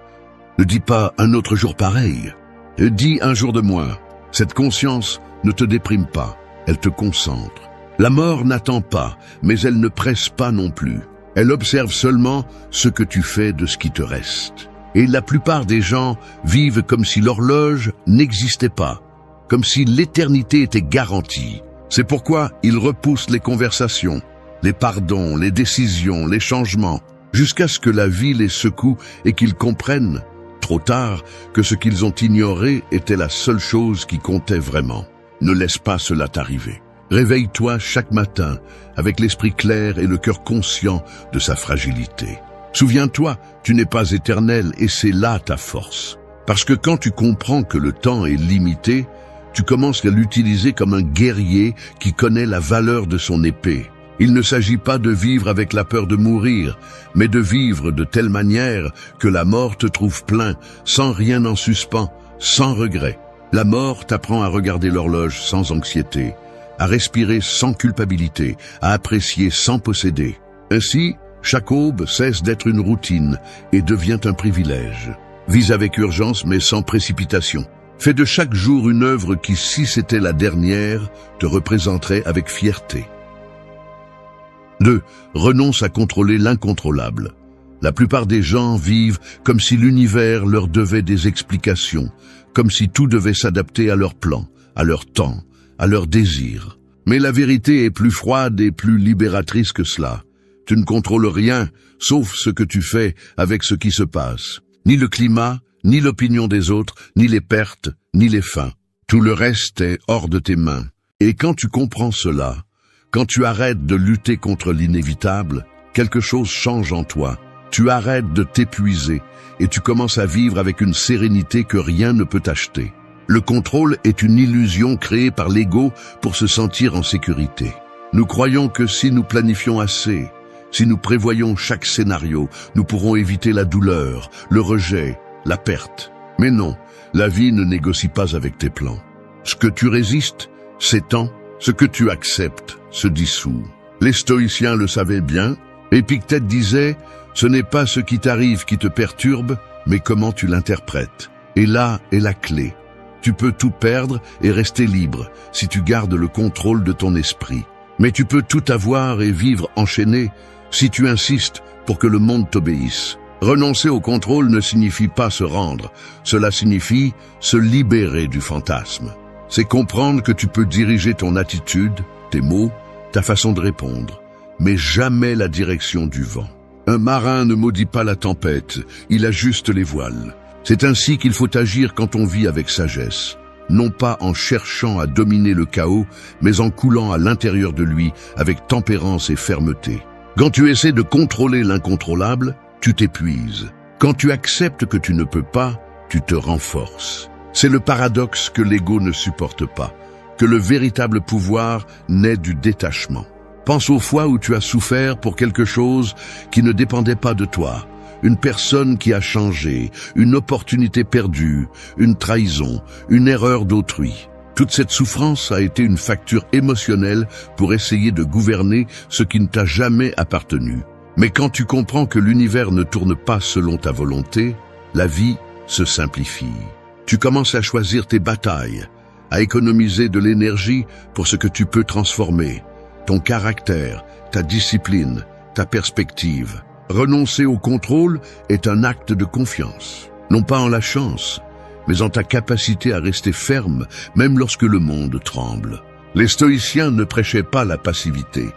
S1: Ne dis pas « un autre jour pareil ». Dis « un jour de moins ». Cette conscience ne te déprime pas, elle te concentre. La mort n'attend pas, mais elle ne presse pas non plus. Elle observe seulement ce que tu fais de ce qui te reste. Et la plupart des gens vivent comme si l'horloge n'existait pas, comme si l'éternité était garantie. C'est pourquoi ils repoussent les conversations, les pardons, les décisions, les changements, jusqu'à ce que la vie les secoue et qu'ils comprennent, trop tard, que ce qu'ils ont ignoré était la seule chose qui comptait vraiment. Ne laisse pas cela t'arriver. Réveille-toi chaque matin avec l'esprit clair et le cœur conscient de sa fragilité. Souviens-toi, tu n'es pas éternel et c'est là ta force. Parce que quand tu comprends que le temps est limité, tu commences à l'utiliser comme un guerrier qui connaît la valeur de son épée. Il ne s'agit pas de vivre avec la peur de mourir, mais de vivre de telle manière que la mort te trouve plein, sans rien en suspens, sans regret. La mort t'apprend à regarder l'horloge sans anxiété, à respirer sans culpabilité, à apprécier sans posséder. Ainsi, chaque aube cesse d'être une routine et devient un privilège. Vis avec urgence mais sans précipitation. Fais de chaque jour une œuvre qui, si c'était la dernière, te représenterait avec fierté. 2. Renonce à contrôler l'incontrôlable. La plupart des gens vivent comme si l'univers leur devait des explications, comme si tout devait s'adapter à leurs plans, à leur temps, à leurs désirs. Mais la vérité est plus froide et plus libératrice que cela. Tu ne contrôles rien, sauf ce que tu fais avec ce qui se passe. Ni le climat, ni l'opinion des autres, ni les pertes, ni les fins. Tout le reste est hors de tes mains. Et quand tu comprends cela, quand tu arrêtes de lutter contre l'inévitable, quelque chose change en toi. Tu arrêtes de t'épuiser et tu commences à vivre avec une sérénité que rien ne peut acheter. Le contrôle est une illusion créée par l'ego pour se sentir en sécurité. Nous croyons que si nous planifions assez, si nous prévoyons chaque scénario, nous pourrons éviter la douleur, le rejet, la perte. Mais non, la vie ne négocie pas avec tes plans. Ce que tu résistes s'étend, ce que tu acceptes se dissout. Les stoïciens le savaient bien. Épictète disait « Ce n'est pas ce qui t'arrive qui te perturbe, mais comment tu l'interprètes. » Et là est la clé. Tu peux tout perdre et rester libre si tu gardes le contrôle de ton esprit. Mais tu peux tout avoir et vivre enchaîné si tu insistes pour que le monde t'obéisse. Renoncer au contrôle ne signifie pas se rendre, cela signifie se libérer du fantasme. C'est comprendre que tu peux diriger ton attitude, tes mots, ta façon de répondre, mais jamais la direction du vent. Un marin ne maudit pas la tempête, il ajuste les voiles. C'est ainsi qu'il faut agir quand on vit avec sagesse, non pas en cherchant à dominer le chaos, mais en coulant à l'intérieur de lui avec tempérance et fermeté. Quand tu essaies de contrôler l'incontrôlable, tu t'épuises. Quand tu acceptes que tu ne peux pas, tu te renforces. C'est le paradoxe que l'ego ne supporte pas, que le véritable pouvoir naît du détachement. Pense aux fois où tu as souffert pour quelque chose qui ne dépendait pas de toi. Une personne qui a changé, une opportunité perdue, une trahison, une erreur d'autrui. Toute cette souffrance a été une facture émotionnelle pour essayer de gouverner ce qui ne t'a jamais appartenu. Mais quand tu comprends que l'univers ne tourne pas selon ta volonté, la vie se simplifie. Tu commences à choisir tes batailles, à économiser de l'énergie pour ce que tu peux transformer. Ton caractère, ta discipline, ta perspective. Renoncer au contrôle est un acte de confiance, non pas en la chance, mais en ta capacité à rester ferme, même lorsque le monde tremble. Les stoïciens ne prêchaient pas la passivité,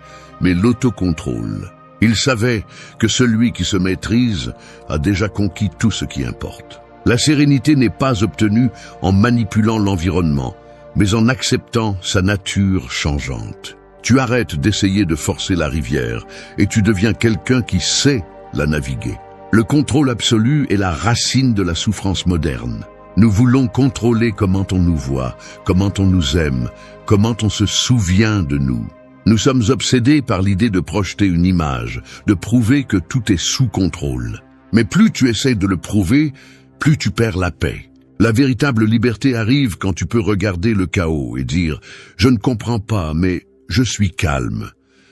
S1: mais l'autocontrôle. Ils savaient que celui qui se maîtrise a déjà conquis tout ce qui importe. La sérénité n'est pas obtenue en manipulant l'environnement, mais en acceptant sa nature changeante. Tu arrêtes d'essayer de forcer la rivière et tu deviens quelqu'un qui sait la naviguer. Le contrôle absolu est la racine de la souffrance moderne. Nous voulons contrôler comment on nous voit, comment on nous aime, comment on se souvient de nous. Nous sommes obsédés par l'idée de projeter une image, de prouver que tout est sous contrôle. Mais plus tu essaies de le prouver, plus tu perds la paix. La véritable liberté arrive quand tu peux regarder le chaos et dire « Je ne comprends pas, mais je suis calme ».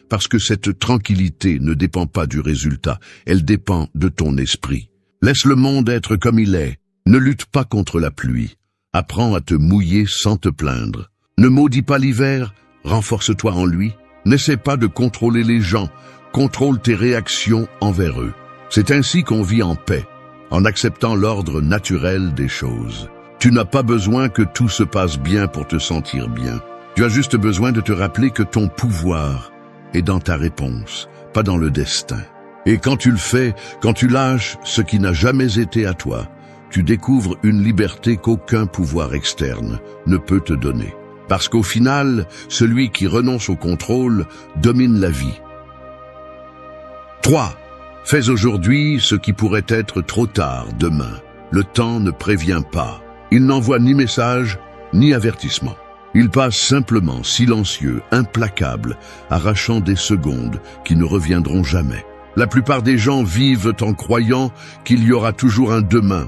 S1: Parce que cette tranquillité ne dépend pas du résultat, elle dépend de ton esprit. Laisse le monde être comme il est. Ne lutte pas contre la pluie. Apprends à te mouiller sans te plaindre. Ne maudis pas l'hiver, renforce-toi en lui. N'essaie pas de contrôler les gens, contrôle tes réactions envers eux. C'est ainsi qu'on vit en paix, en acceptant l'ordre naturel des choses. Tu n'as pas besoin que tout se passe bien pour te sentir bien. Tu as juste besoin de te rappeler que ton pouvoir est dans ta réponse, pas dans le destin. Et quand tu le fais, quand tu lâches ce qui n'a jamais été à toi, tu découvres une liberté qu'aucun pouvoir externe ne peut te donner. Parce qu'au final, celui qui renonce au contrôle domine la vie. 3. Fais aujourd'hui ce qui pourrait être trop tard demain. Le temps ne prévient pas. Il n'envoie ni message, ni avertissement. Il passe simplement, silencieux, implacable, arrachant des secondes qui ne reviendront jamais. La plupart des gens vivent en croyant qu'il y aura toujours un demain,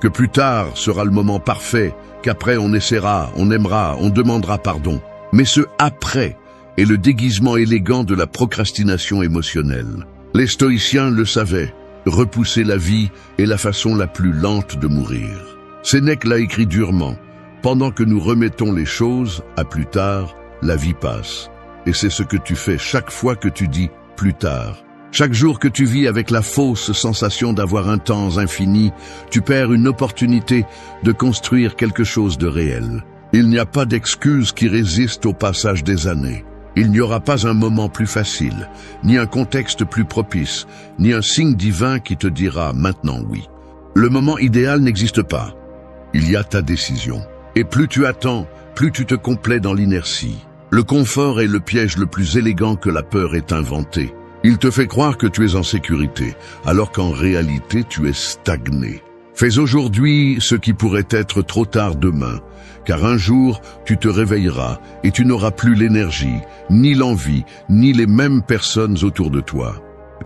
S1: que plus tard sera le moment parfait, qu'après on essaiera, on aimera, on demandera pardon. Mais ce après est le déguisement élégant de la procrastination émotionnelle. Les stoïciens le savaient, repousser la vie est la façon la plus lente de mourir. Sénèque l'a écrit durement. Pendant que nous remettons les choses à plus tard, la vie passe. Et c'est ce que tu fais chaque fois que tu dis plus tard. Chaque jour que tu vis avec la fausse sensation d'avoir un temps infini, tu perds une opportunité de construire quelque chose de réel. Il n'y a pas d'excuse qui résiste au passage des années. Il n'y aura pas un moment plus facile, ni un contexte plus propice, ni un signe divin qui te dira maintenant oui. Le moment idéal n'existe pas. Il y a ta décision. Et plus tu attends, plus tu te complais dans l'inertie. Le confort est le piège le plus élégant que la peur ait inventé. Il te fait croire que tu es en sécurité, alors qu'en réalité tu es stagné. Fais aujourd'hui ce qui pourrait être trop tard demain, car un jour tu te réveilleras et tu n'auras plus l'énergie, ni l'envie, ni les mêmes personnes autour de toi.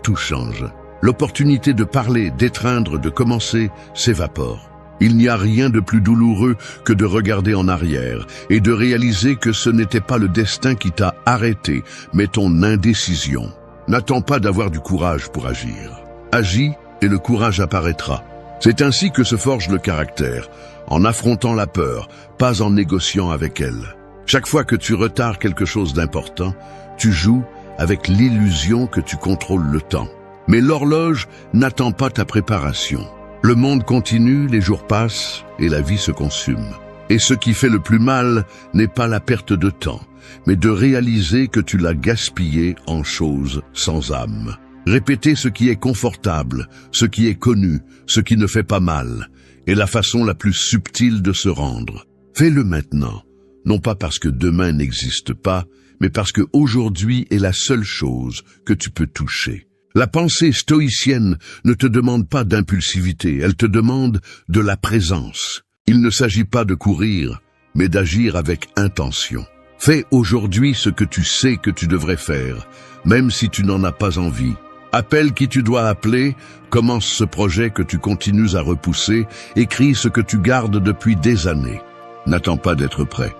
S1: Tout change. L'opportunité de parler, d'étreindre, de commencer s'évapore. Il n'y a rien de plus douloureux que de regarder en arrière et de réaliser que ce n'était pas le destin qui t'a arrêté, mais ton indécision. N'attends pas d'avoir du courage pour agir. Agis et le courage apparaîtra. C'est ainsi que se forge le caractère, en affrontant la peur, pas en négociant avec elle. Chaque fois que tu retardes quelque chose d'important, tu joues avec l'illusion que tu contrôles le temps. Mais l'horloge n'attend pas ta préparation. Le monde continue, les jours passent et la vie se consume. Et ce qui fait le plus mal n'est pas la perte de temps, mais de réaliser que tu l'as gaspillé en choses sans âme. Répéter ce qui est confortable, ce qui est connu, ce qui ne fait pas mal, est la façon la plus subtile de se rendre. Fais-le maintenant, non pas parce que demain n'existe pas, mais parce que aujourd'hui est la seule chose que tu peux toucher. La pensée stoïcienne ne te demande pas d'impulsivité, elle te demande de la présence. Il ne s'agit pas de courir, mais d'agir avec intention. Fais aujourd'hui ce que tu sais que tu devrais faire, même si tu n'en as pas envie. Appelle qui tu dois appeler, commence ce projet que tu continues à repousser, écris ce que tu gardes depuis des années. N'attends pas d'être prêt.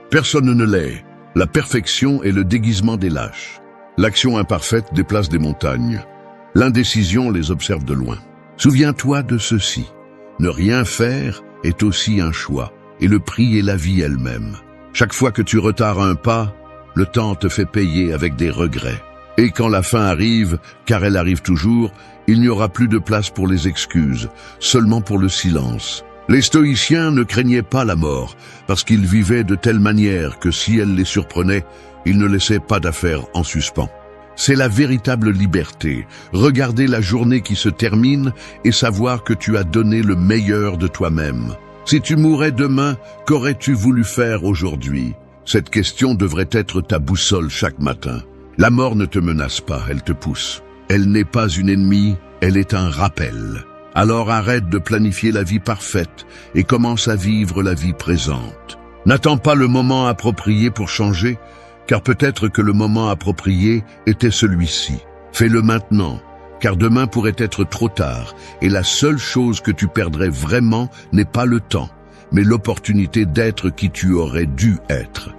S1: Personne ne l'est. La perfection est le déguisement des lâches. L'action imparfaite déplace des montagnes. L'indécision les observe de loin. Souviens-toi de ceci. Ne rien faire est aussi un choix, et le prix est la vie elle-même. Chaque fois que tu retardes un pas, le temps te fait payer avec des regrets. Et quand la fin arrive, car elle arrive toujours, il n'y aura plus de place pour les excuses, seulement pour le silence. Les stoïciens ne craignaient pas la mort, parce qu'ils vivaient de telle manière que si elle les surprenait, ils ne laissaient pas d'affaires en suspens. C'est la véritable liberté, regarder la journée qui se termine et savoir que tu as donné le meilleur de toi-même. Si tu mourais demain, qu'aurais-tu voulu faire aujourd'hui? Cette question devrait être ta boussole chaque matin. La mort ne te menace pas, elle te pousse. Elle n'est pas une ennemie, elle est un rappel. Alors arrête de planifier la vie parfaite et commence à vivre la vie présente. N'attends pas le moment approprié pour changer, car peut-être que le moment approprié était celui-ci. Fais-le maintenant, car demain pourrait être trop tard, et la seule chose que tu perdrais vraiment n'est pas le temps, mais l'opportunité d'être qui tu aurais dû être.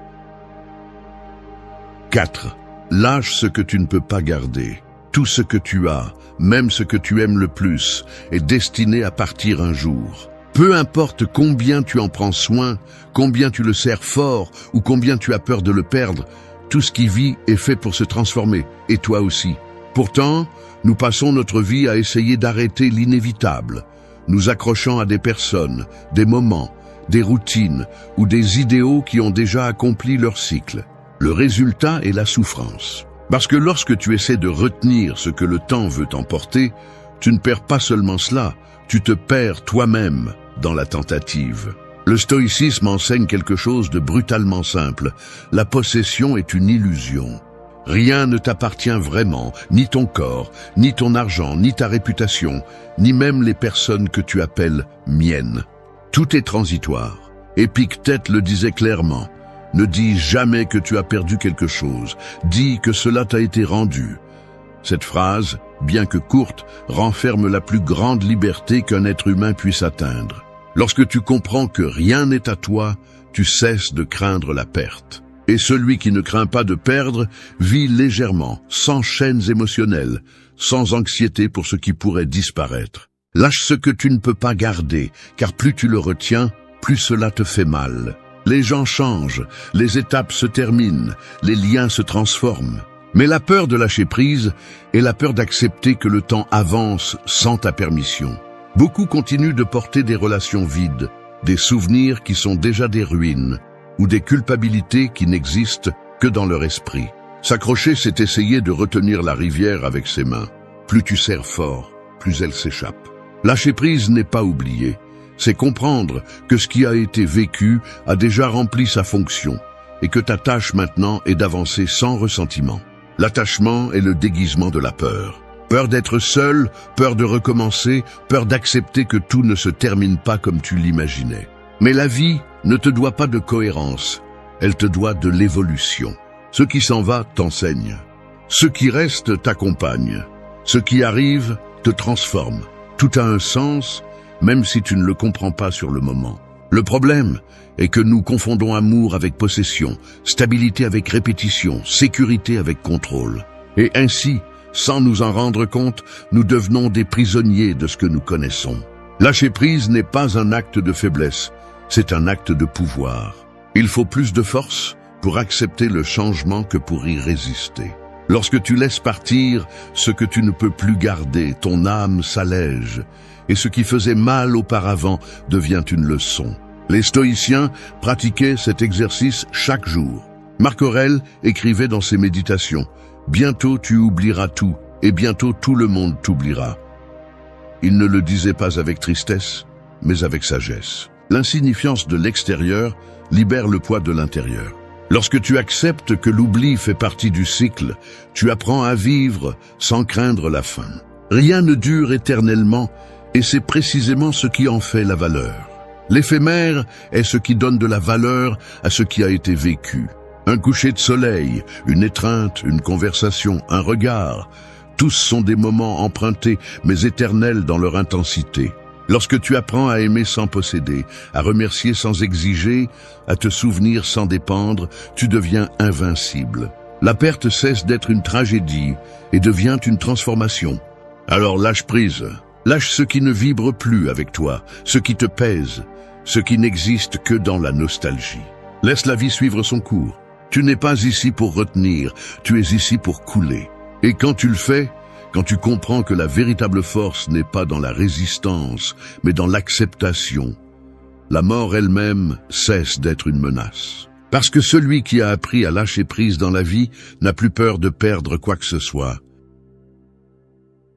S1: 4. Lâche ce que tu ne peux pas garder. Tout ce que tu as, même ce que tu aimes le plus, est destiné à partir un jour. Peu importe combien tu en prends soin, combien tu le serres fort ou combien tu as peur de le perdre, tout ce qui vit est fait pour se transformer, et toi aussi. Pourtant, nous passons notre vie à essayer d'arrêter l'inévitable, nous accrochant à des personnes, des moments, des routines ou des idéaux qui ont déjà accompli leur cycle. Le résultat est la souffrance. Parce que lorsque tu essaies de retenir ce que le temps veut t'emporter, tu ne perds pas seulement cela, tu te perds toi-même dans la tentative. Le stoïcisme enseigne quelque chose de brutalement simple. La possession est une illusion. Rien ne t'appartient vraiment, ni ton corps, ni ton argent, ni ta réputation, ni même les personnes que tu appelles miennes. Tout est transitoire. Épictète le disait clairement. Ne dis jamais que tu as perdu quelque chose. Dis que cela t'a été rendu. Cette phrase, bien que courte, renferme la plus grande liberté qu'un être humain puisse atteindre. Lorsque tu comprends que rien n'est à toi, tu cesses de craindre la perte. Et celui qui ne craint pas de perdre vit légèrement, sans chaînes émotionnelles, sans anxiété pour ce qui pourrait disparaître. Lâche ce que tu ne peux pas garder, car plus tu le retiens, plus cela te fait mal. Les gens changent, les étapes se terminent, les liens se transforment. Mais la peur de lâcher prise est la peur d'accepter que le temps avance sans ta permission. Beaucoup continuent de porter des relations vides, des souvenirs qui sont déjà des ruines, ou des culpabilités qui n'existent que dans leur esprit. S'accrocher, c'est essayer de retenir la rivière avec ses mains. Plus tu serres fort, plus elle s'échappe. Lâcher prise n'est pas oublier. C'est comprendre que ce qui a été vécu a déjà rempli sa fonction et que ta tâche maintenant est d'avancer sans ressentiment. L'attachement est le déguisement de la peur. Peur d'être seul, peur de recommencer, peur d'accepter que tout ne se termine pas comme tu l'imaginais. Mais la vie ne te doit pas de cohérence, elle te doit de l'évolution. Ce qui s'en va t'enseigne. Ce qui reste t'accompagne. Ce qui arrive te transforme. Tout a un sens, même si tu ne le comprends pas sur le moment. Le problème est que nous confondons amour avec possession, stabilité avec répétition, sécurité avec contrôle. Et ainsi, sans nous en rendre compte, nous devenons des prisonniers de ce que nous connaissons. Lâcher prise n'est pas un acte de faiblesse, c'est un acte de pouvoir. Il faut plus de force pour accepter le changement que pour y résister. Lorsque tu laisses partir ce que tu ne peux plus garder, ton âme s'allège, et ce qui faisait mal auparavant devient une leçon. Les stoïciens pratiquaient cet exercice chaque jour. Marc Aurèle écrivait dans ses méditations « Bientôt tu oublieras tout, et bientôt tout le monde t'oubliera ». Il ne le disait pas avec tristesse, mais avec sagesse. L'insignifiance de l'extérieur libère le poids de l'intérieur. Lorsque tu acceptes que l'oubli fait partie du cycle, tu apprends à vivre sans craindre la fin. Rien ne dure éternellement, et c'est précisément ce qui en fait la valeur. L'éphémère est ce qui donne de la valeur à ce qui a été vécu. Un coucher de soleil, une étreinte, une conversation, un regard, tous sont des moments empruntés mais éternels dans leur intensité. Lorsque tu apprends à aimer sans posséder, à remercier sans exiger, à te souvenir sans dépendre, tu deviens invincible. La perte cesse d'être une tragédie et devient une transformation. Alors lâche prise, lâche ce qui ne vibre plus avec toi, ce qui te pèse, ce qui n'existe que dans la nostalgie. Laisse la vie suivre son cours. Tu n'es pas ici pour retenir, tu es ici pour couler. Et quand tu le fais, quand tu comprends que la véritable force n'est pas dans la résistance, mais dans l'acceptation, la mort elle-même cesse d'être une menace. Parce que celui qui a appris à lâcher prise dans la vie n'a plus peur de perdre quoi que ce soit.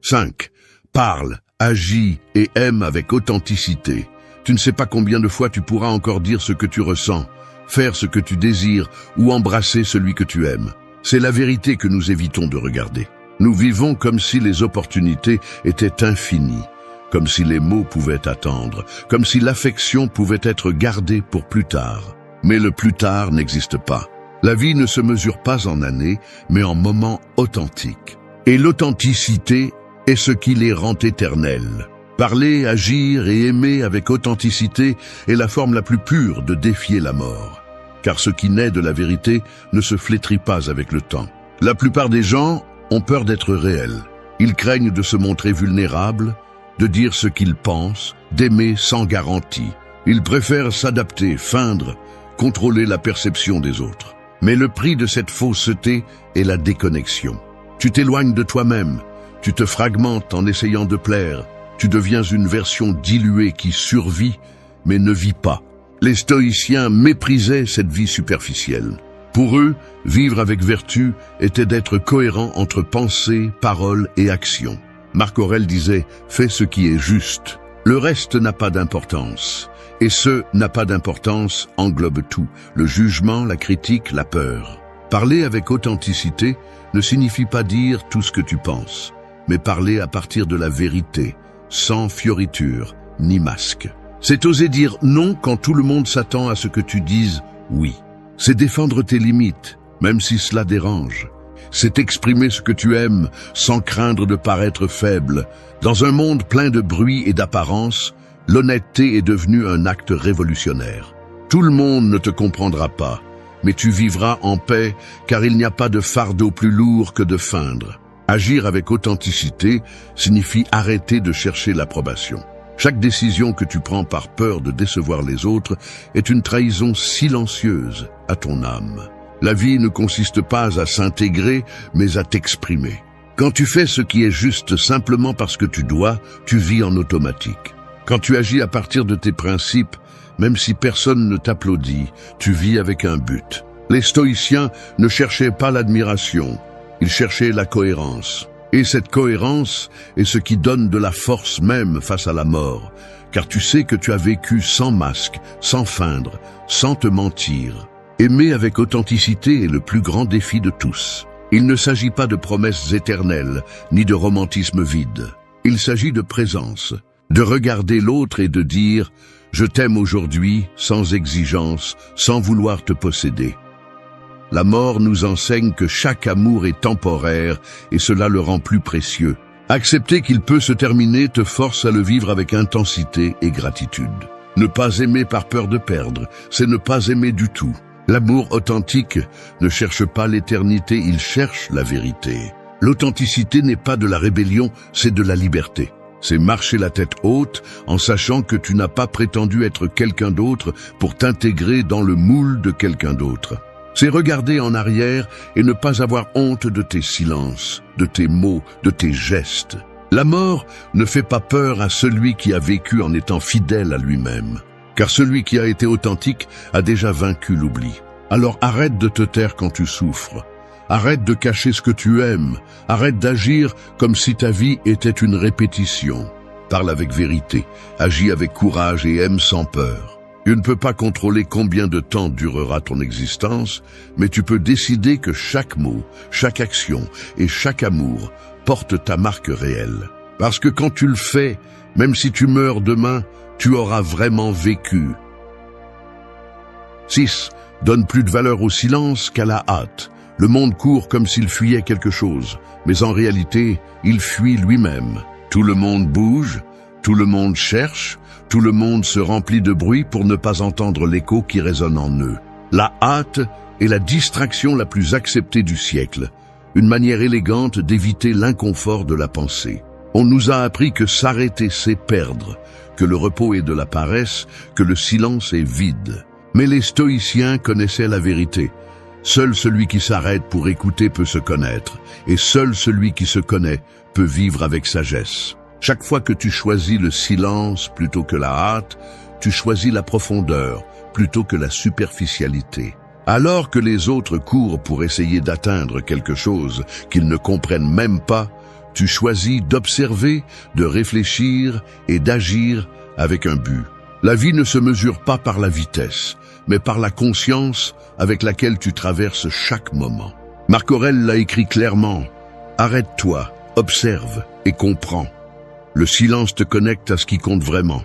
S1: 5. Parle, agis et aime avec authenticité. Tu ne sais pas combien de fois tu pourras encore dire ce que tu ressens, faire ce que tu désires ou embrasser celui que tu aimes. C'est la vérité que nous évitons de regarder. Nous vivons comme si les opportunités étaient infinies, comme si les mots pouvaient attendre, comme si l'affection pouvait être gardée pour plus tard. Mais le plus tard n'existe pas. La vie ne se mesure pas en années, mais en moments authentiques. Et l'authenticité est ce qui les rend éternels. Parler, agir et aimer avec authenticité est la forme la plus pure de défier la mort. Car ce qui naît de la vérité ne se flétrit pas avec le temps. La plupart des gens ont peur d'être réels. Ils craignent de se montrer vulnérables, de dire ce qu'ils pensent, d'aimer sans garantie. Ils préfèrent s'adapter, feindre, contrôler la perception des autres. Mais le prix de cette fausseté est la déconnexion. Tu t'éloignes de toi-même, tu te fragmentes en essayant de plaire, tu deviens une version diluée qui survit, mais ne vit pas. Les stoïciens méprisaient cette vie superficielle. Pour eux, vivre avec vertu était d'être cohérent entre pensée, parole et action. Marc Aurèle disait « Fais ce qui est juste ». Le reste n'a pas d'importance. Et ce n'a pas d'importance englobe tout, le jugement, la critique, la peur. Parler avec authenticité ne signifie pas dire tout ce que tu penses, mais parler à partir de la vérité, sans fioriture ni masque. C'est oser dire non quand tout le monde s'attend à ce que tu dises oui. C'est défendre tes limites, même si cela dérange. C'est exprimer ce que tu aimes sans craindre de paraître faible. Dans un monde plein de bruit et d'apparence, l'honnêteté est devenue un acte révolutionnaire. Tout le monde ne te comprendra pas, mais tu vivras en paix car il n'y a pas de fardeau plus lourd que de feindre. Agir avec authenticité signifie arrêter de chercher l'approbation. Chaque décision que tu prends par peur de décevoir les autres est une trahison silencieuse à ton âme. La vie ne consiste pas à s'intégrer, mais à t'exprimer. Quand tu fais ce qui est juste simplement parce que tu dois, tu vis en automatique. Quand tu agis à partir de tes principes, même si personne ne t'applaudit, tu vis avec un but. Les stoïciens ne cherchaient pas l'admiration, ils cherchaient la cohérence. Et cette cohérence est ce qui donne de la force même face à la mort, car tu sais que tu as vécu sans masque, sans feindre, sans te mentir. Aimer avec authenticité est le plus grand défi de tous. Il ne s'agit pas de promesses éternelles, ni de romantisme vide. Il s'agit de présence, de regarder l'autre et de dire « Je t'aime aujourd'hui, sans exigence, sans vouloir te posséder ». La mort nous enseigne que chaque amour est temporaire et cela le rend plus précieux. Accepter qu'il peut se terminer te force à le vivre avec intensité et gratitude. Ne pas aimer par peur de perdre, c'est ne pas aimer du tout. L'amour authentique ne cherche pas l'éternité, il cherche la vérité. L'authenticité n'est pas de la rébellion, c'est de la liberté. C'est marcher la tête haute en sachant que tu n'as pas prétendu être quelqu'un d'autre pour t'intégrer dans le moule de quelqu'un d'autre. C'est regarder en arrière et ne pas avoir honte de tes silences, de tes mots, de tes gestes. La mort ne fait pas peur à celui qui a vécu en étant fidèle à lui-même, car celui qui a été authentique a déjà vaincu l'oubli. Alors arrête de te taire quand tu souffres. Arrête de cacher ce que tu aimes. Arrête d'agir comme si ta vie était une répétition. Parle avec vérité, agis avec courage et aime sans peur. Tu ne peux pas contrôler combien de temps durera ton existence, mais tu peux décider que chaque mot, chaque action et chaque amour porte ta marque réelle. Parce que quand tu le fais, même si tu meurs demain, tu auras vraiment vécu. 6. Donne plus de valeur au silence qu'à la hâte. Le monde court comme s'il fuyait quelque chose, mais en réalité, il fuit lui-même. Tout le monde bouge, tout le monde cherche, tout le monde se remplit de bruit pour ne pas entendre l'écho qui résonne en eux. La hâte est la distraction la plus acceptée du siècle, une manière élégante d'éviter l'inconfort de la pensée. On nous a appris que s'arrêter c'est perdre, que le repos est de la paresse, que le silence est vide. Mais les stoïciens connaissaient la vérité. Seul celui qui s'arrête pour écouter peut se connaître, et seul celui qui se connaît peut vivre avec sagesse. Chaque fois que tu choisis le silence plutôt que la hâte, tu choisis la profondeur plutôt que la superficialité. Alors que les autres courent pour essayer d'atteindre quelque chose qu'ils ne comprennent même pas, tu choisis d'observer, de réfléchir et d'agir avec un but. La vie ne se mesure pas par la vitesse, mais par la conscience avec laquelle tu traverses chaque moment. Marc Aurèle l'a écrit clairement. Arrête-toi, observe et comprends. Le silence te connecte à ce qui compte vraiment.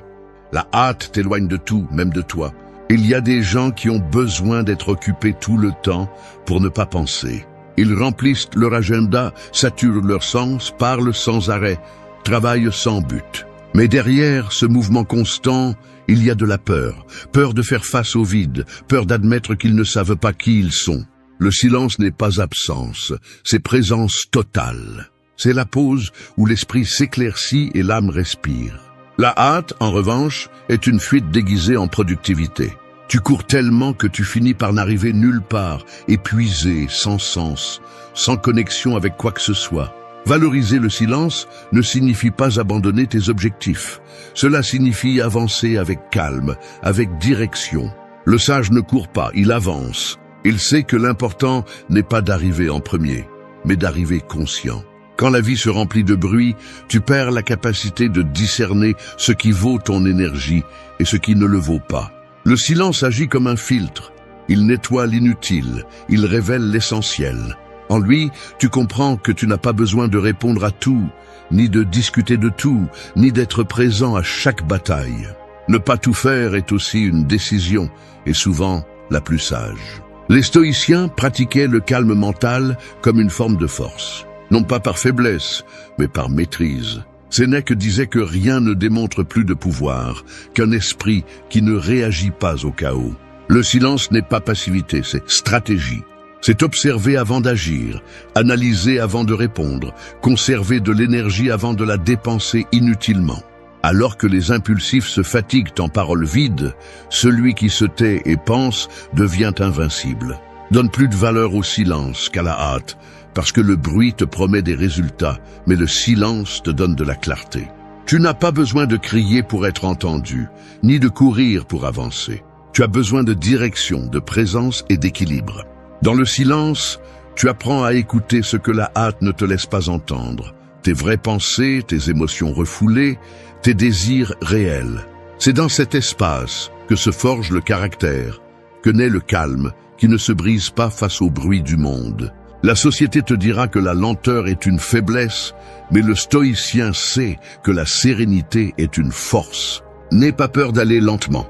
S1: La hâte t'éloigne de tout, même de toi. Il y a des gens qui ont besoin d'être occupés tout le temps pour ne pas penser. Ils remplissent leur agenda, saturent leur sens, parlent sans arrêt, travaillent sans but. Mais derrière ce mouvement constant, il y a de la peur. Peur de faire face au vide, peur d'admettre qu'ils ne savent pas qui ils sont. Le silence n'est pas absence, c'est présence totale. C'est la pause où l'esprit s'éclaircit et l'âme respire. La hâte, en revanche, est une fuite déguisée en productivité. Tu cours tellement que tu finis par n'arriver nulle part, épuisé, sans sens, sans connexion avec quoi que ce soit. Valoriser le silence ne signifie pas abandonner tes objectifs. Cela signifie avancer avec calme, avec direction. Le sage ne court pas, il avance. Il sait que l'important n'est pas d'arriver en premier, mais d'arriver conscient. Quand la vie se remplit de bruit, tu perds la capacité de discerner ce qui vaut ton énergie et ce qui ne le vaut pas. Le silence agit comme un filtre. Il nettoie l'inutile, il révèle l'essentiel. En lui, tu comprends que tu n'as pas besoin de répondre à tout, ni de discuter de tout, ni d'être présent à chaque bataille. Ne pas tout faire est aussi une décision, et souvent la plus sage. Les stoïciens pratiquaient le calme mental comme une forme de force. Non pas par faiblesse, mais par maîtrise. Sénèque disait que rien ne démontre plus de pouvoir qu'un esprit qui ne réagit pas au chaos. Le silence n'est pas passivité, c'est stratégie. C'est observer avant d'agir, analyser avant de répondre, conserver de l'énergie avant de la dépenser inutilement. Alors que les impulsifs se fatiguent en paroles vides, celui qui se tait et pense devient invincible. Donne plus de valeur au silence qu'à la hâte, parce que le bruit te promet des résultats, mais le silence te donne de la clarté. Tu n'as pas besoin de crier pour être entendu, ni de courir pour avancer. Tu as besoin de direction, de présence et d'équilibre. Dans le silence, tu apprends à écouter ce que la hâte ne te laisse pas entendre. Tes vraies pensées, tes émotions refoulées, tes désirs réels. C'est dans cet espace que se forge le caractère, que naît le calme, qui ne se brise pas face au bruit du monde. La société te dira que la lenteur est une faiblesse, mais le stoïcien sait que la sérénité est une force. N'aie pas peur d'aller lentement.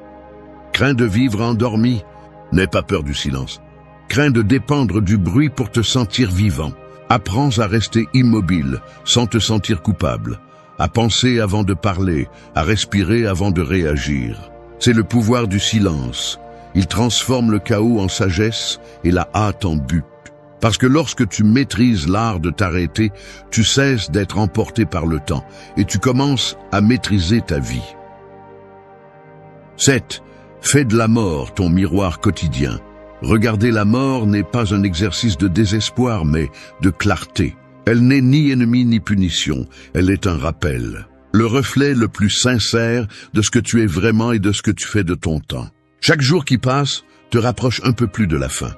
S1: Crains de vivre endormi. N'aie pas peur du silence. Crains de dépendre du bruit pour te sentir vivant. Apprends à rester immobile, sans te sentir coupable. À penser avant de parler, à respirer avant de réagir. C'est le pouvoir du silence. Il transforme le chaos en sagesse et la hâte en but. Parce que lorsque tu maîtrises l'art de t'arrêter, tu cesses d'être emporté par le temps et tu commences à maîtriser ta vie. 7. Fais de la mort ton miroir quotidien. Regarder la mort n'est pas un exercice de désespoir, mais de clarté. Elle n'est ni ennemi ni punition, elle est un rappel. Le reflet le plus sincère de ce que tu es vraiment et de ce que tu fais de ton temps. Chaque jour qui passe te rapproche un peu plus de la fin,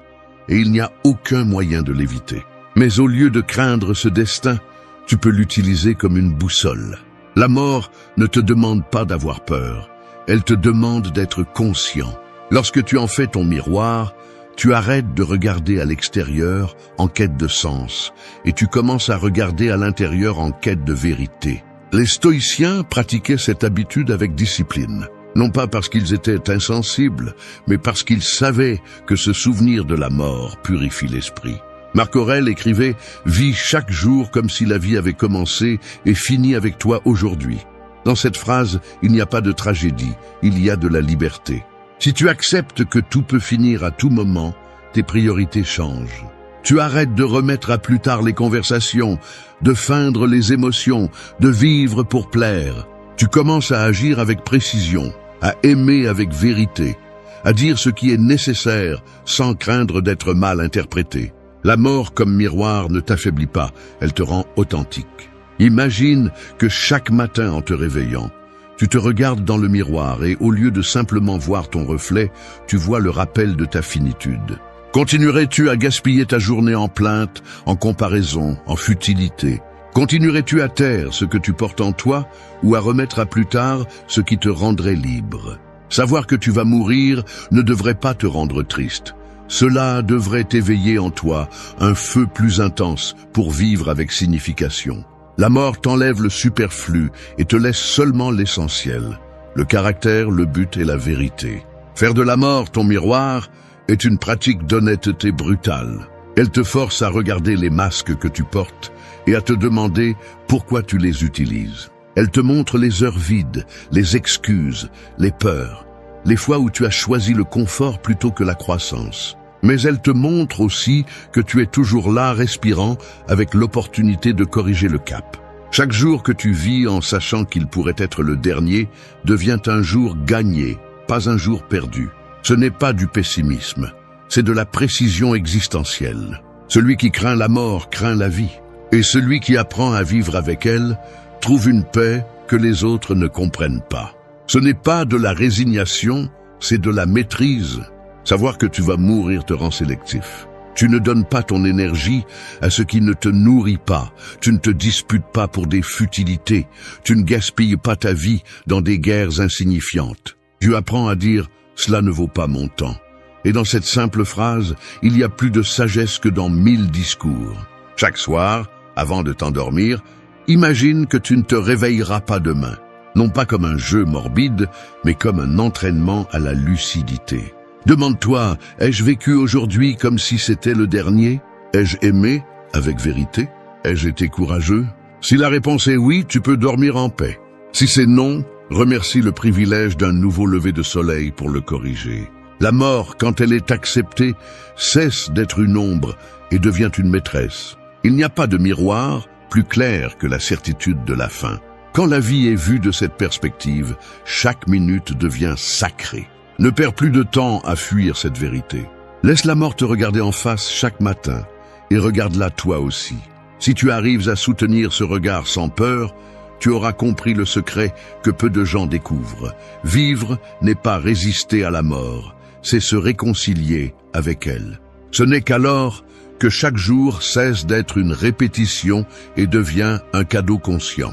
S1: et il n'y a aucun moyen de l'éviter. Mais au lieu de craindre ce destin, tu peux l'utiliser comme une boussole. La mort ne te demande pas d'avoir peur, elle te demande d'être conscient. Lorsque tu en fais ton miroir, tu arrêtes de regarder à l'extérieur en quête de sens, et tu commences à regarder à l'intérieur en quête de vérité. Les stoïciens pratiquaient cette habitude avec discipline, non pas parce qu'ils étaient insensibles, mais parce qu'ils savaient que ce souvenir de la mort purifie l'esprit. Marc Aurèle écrivait « Vis chaque jour comme si la vie avait commencé et fini avec toi aujourd'hui ». Dans cette phrase, il n'y a pas de tragédie, il y a de la liberté. Si tu acceptes que tout peut finir à tout moment, tes priorités changent. Tu arrêtes de remettre à plus tard les conversations, de feindre les émotions, de vivre pour plaire. Tu commences à agir avec précision, à aimer avec vérité, à dire ce qui est nécessaire sans craindre d'être mal interprété. La mort comme miroir ne t'affaiblit pas, elle te rend authentique. Imagine que chaque matin en te réveillant, tu te regardes dans le miroir et au lieu de simplement voir ton reflet, tu vois le rappel de ta finitude. Continuerais-tu à gaspiller ta journée en plaintes, en comparaison, en futilité? Continuerais-tu à taire ce que tu portes en toi ou à remettre à plus tard ce qui te rendrait libre? Savoir que tu vas mourir ne devrait pas te rendre triste. Cela devrait éveiller en toi un feu plus intense pour vivre avec signification. La mort t'enlève le superflu et te laisse seulement l'essentiel, le caractère, le but et la vérité. Faire de la mort ton miroir est une pratique d'honnêteté brutale. Elle te force à regarder les masques que tu portes et à te demander pourquoi tu les utilises. Elle te montre les heures vides, les excuses, les peurs, les fois où tu as choisi le confort plutôt que la croissance. Mais elle te montre aussi que tu es toujours là, respirant, avec l'opportunité de corriger le cap. Chaque jour que tu vis en sachant qu'il pourrait être le dernier devient un jour gagné, pas un jour perdu. Ce n'est pas du pessimisme, c'est de la précision existentielle. Celui qui craint la mort craint la vie, et celui qui apprend à vivre avec elle trouve une paix que les autres ne comprennent pas. Ce n'est pas de la résignation, c'est de la maîtrise. Savoir que tu vas mourir te rend sélectif. Tu ne donnes pas ton énergie à ce qui ne te nourrit pas. Tu ne te disputes pas pour des futilités. Tu ne gaspilles pas ta vie dans des guerres insignifiantes. Tu apprends à dire « cela ne vaut pas mon temps ». Et dans cette simple phrase, il y a plus de sagesse que dans 1000 discours. Chaque soir, avant de t'endormir, imagine que tu ne te réveilleras pas demain. Non pas comme un jeu morbide, mais comme un entraînement à la lucidité. Demande-toi, ai-je vécu aujourd'hui comme si c'était le dernier? Ai-je aimé avec vérité? Ai-je été courageux? Si la réponse est oui, tu peux dormir en paix. Si c'est non, remercie le privilège d'un nouveau lever de soleil pour le corriger. La mort, quand elle est acceptée, cesse d'être une ombre et devient une maîtresse. Il n'y a pas de miroir plus clair que la certitude de la fin. Quand la vie est vue de cette perspective, chaque minute devient sacrée. Ne perds plus de temps à fuir cette vérité. Laisse la mort te regarder en face chaque matin et regarde-la toi aussi. Si tu arrives à soutenir ce regard sans peur, tu auras compris le secret que peu de gens découvrent. Vivre n'est pas résister à la mort, c'est se réconcilier avec elle. Ce n'est qu'alors que chaque jour cesse d'être une répétition et devient un cadeau conscient.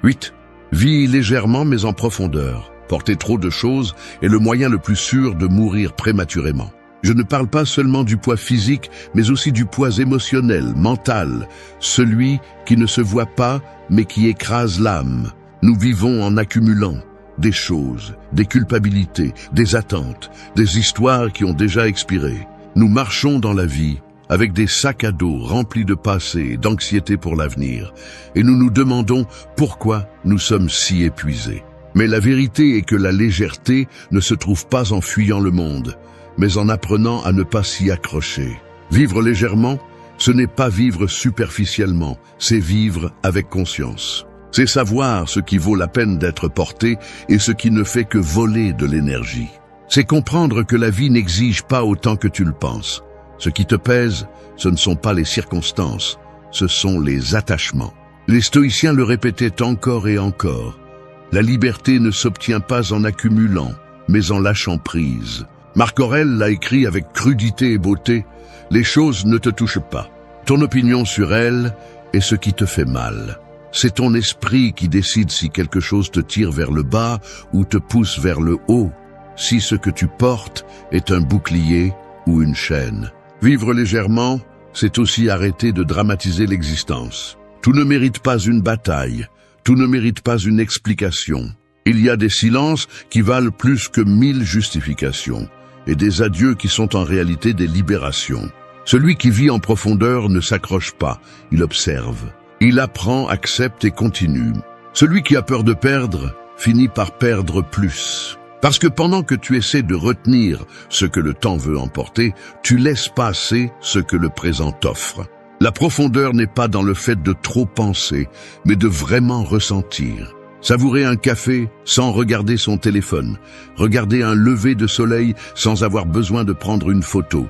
S1: 8. Vis légèrement mais en profondeur. Porter trop de choses est le moyen le plus sûr de mourir prématurément. Je ne parle pas seulement du poids physique, mais aussi du poids émotionnel, mental, celui qui ne se voit pas, mais qui écrase l'âme. Nous vivons en accumulant des choses, des culpabilités, des attentes, des histoires qui ont déjà expiré. Nous marchons dans la vie avec des sacs à dos remplis de passé et d'anxiété pour l'avenir, et nous nous demandons pourquoi nous sommes si épuisés. Mais la vérité est que la légèreté ne se trouve pas en fuyant le monde, mais en apprenant à ne pas s'y accrocher. Vivre légèrement, ce n'est pas vivre superficiellement, c'est vivre avec conscience. C'est savoir ce qui vaut la peine d'être porté et ce qui ne fait que voler de l'énergie. C'est comprendre que la vie n'exige pas autant que tu le penses. Ce qui te pèse, ce ne sont pas les circonstances, ce sont les attachements. Les stoïciens le répétaient encore et encore. La liberté ne s'obtient pas en accumulant, mais en lâchant prise. Marc Aurèle l'a écrit avec crudité et beauté. Les choses ne te touchent pas. Ton opinion sur elles est ce qui te fait mal. C'est ton esprit qui décide si quelque chose te tire vers le bas ou te pousse vers le haut, si ce que tu portes est un bouclier ou une chaîne. Vivre légèrement, c'est aussi arrêter de dramatiser l'existence. Tout ne mérite pas une bataille, tout ne mérite pas une explication. Il y a des silences qui valent plus que 1000 justifications, et des adieux qui sont en réalité des libérations. Celui qui vit en profondeur ne s'accroche pas, il observe. Il apprend, accepte et continue. Celui qui a peur de perdre finit par perdre plus. Parce que pendant que tu essaies de retenir ce que le temps veut emporter, tu laisses passer ce que le présent t'offre. La profondeur n'est pas dans le fait de trop penser, mais de vraiment ressentir. Savourer un café sans regarder son téléphone. Regarder un lever de soleil sans avoir besoin de prendre une photo.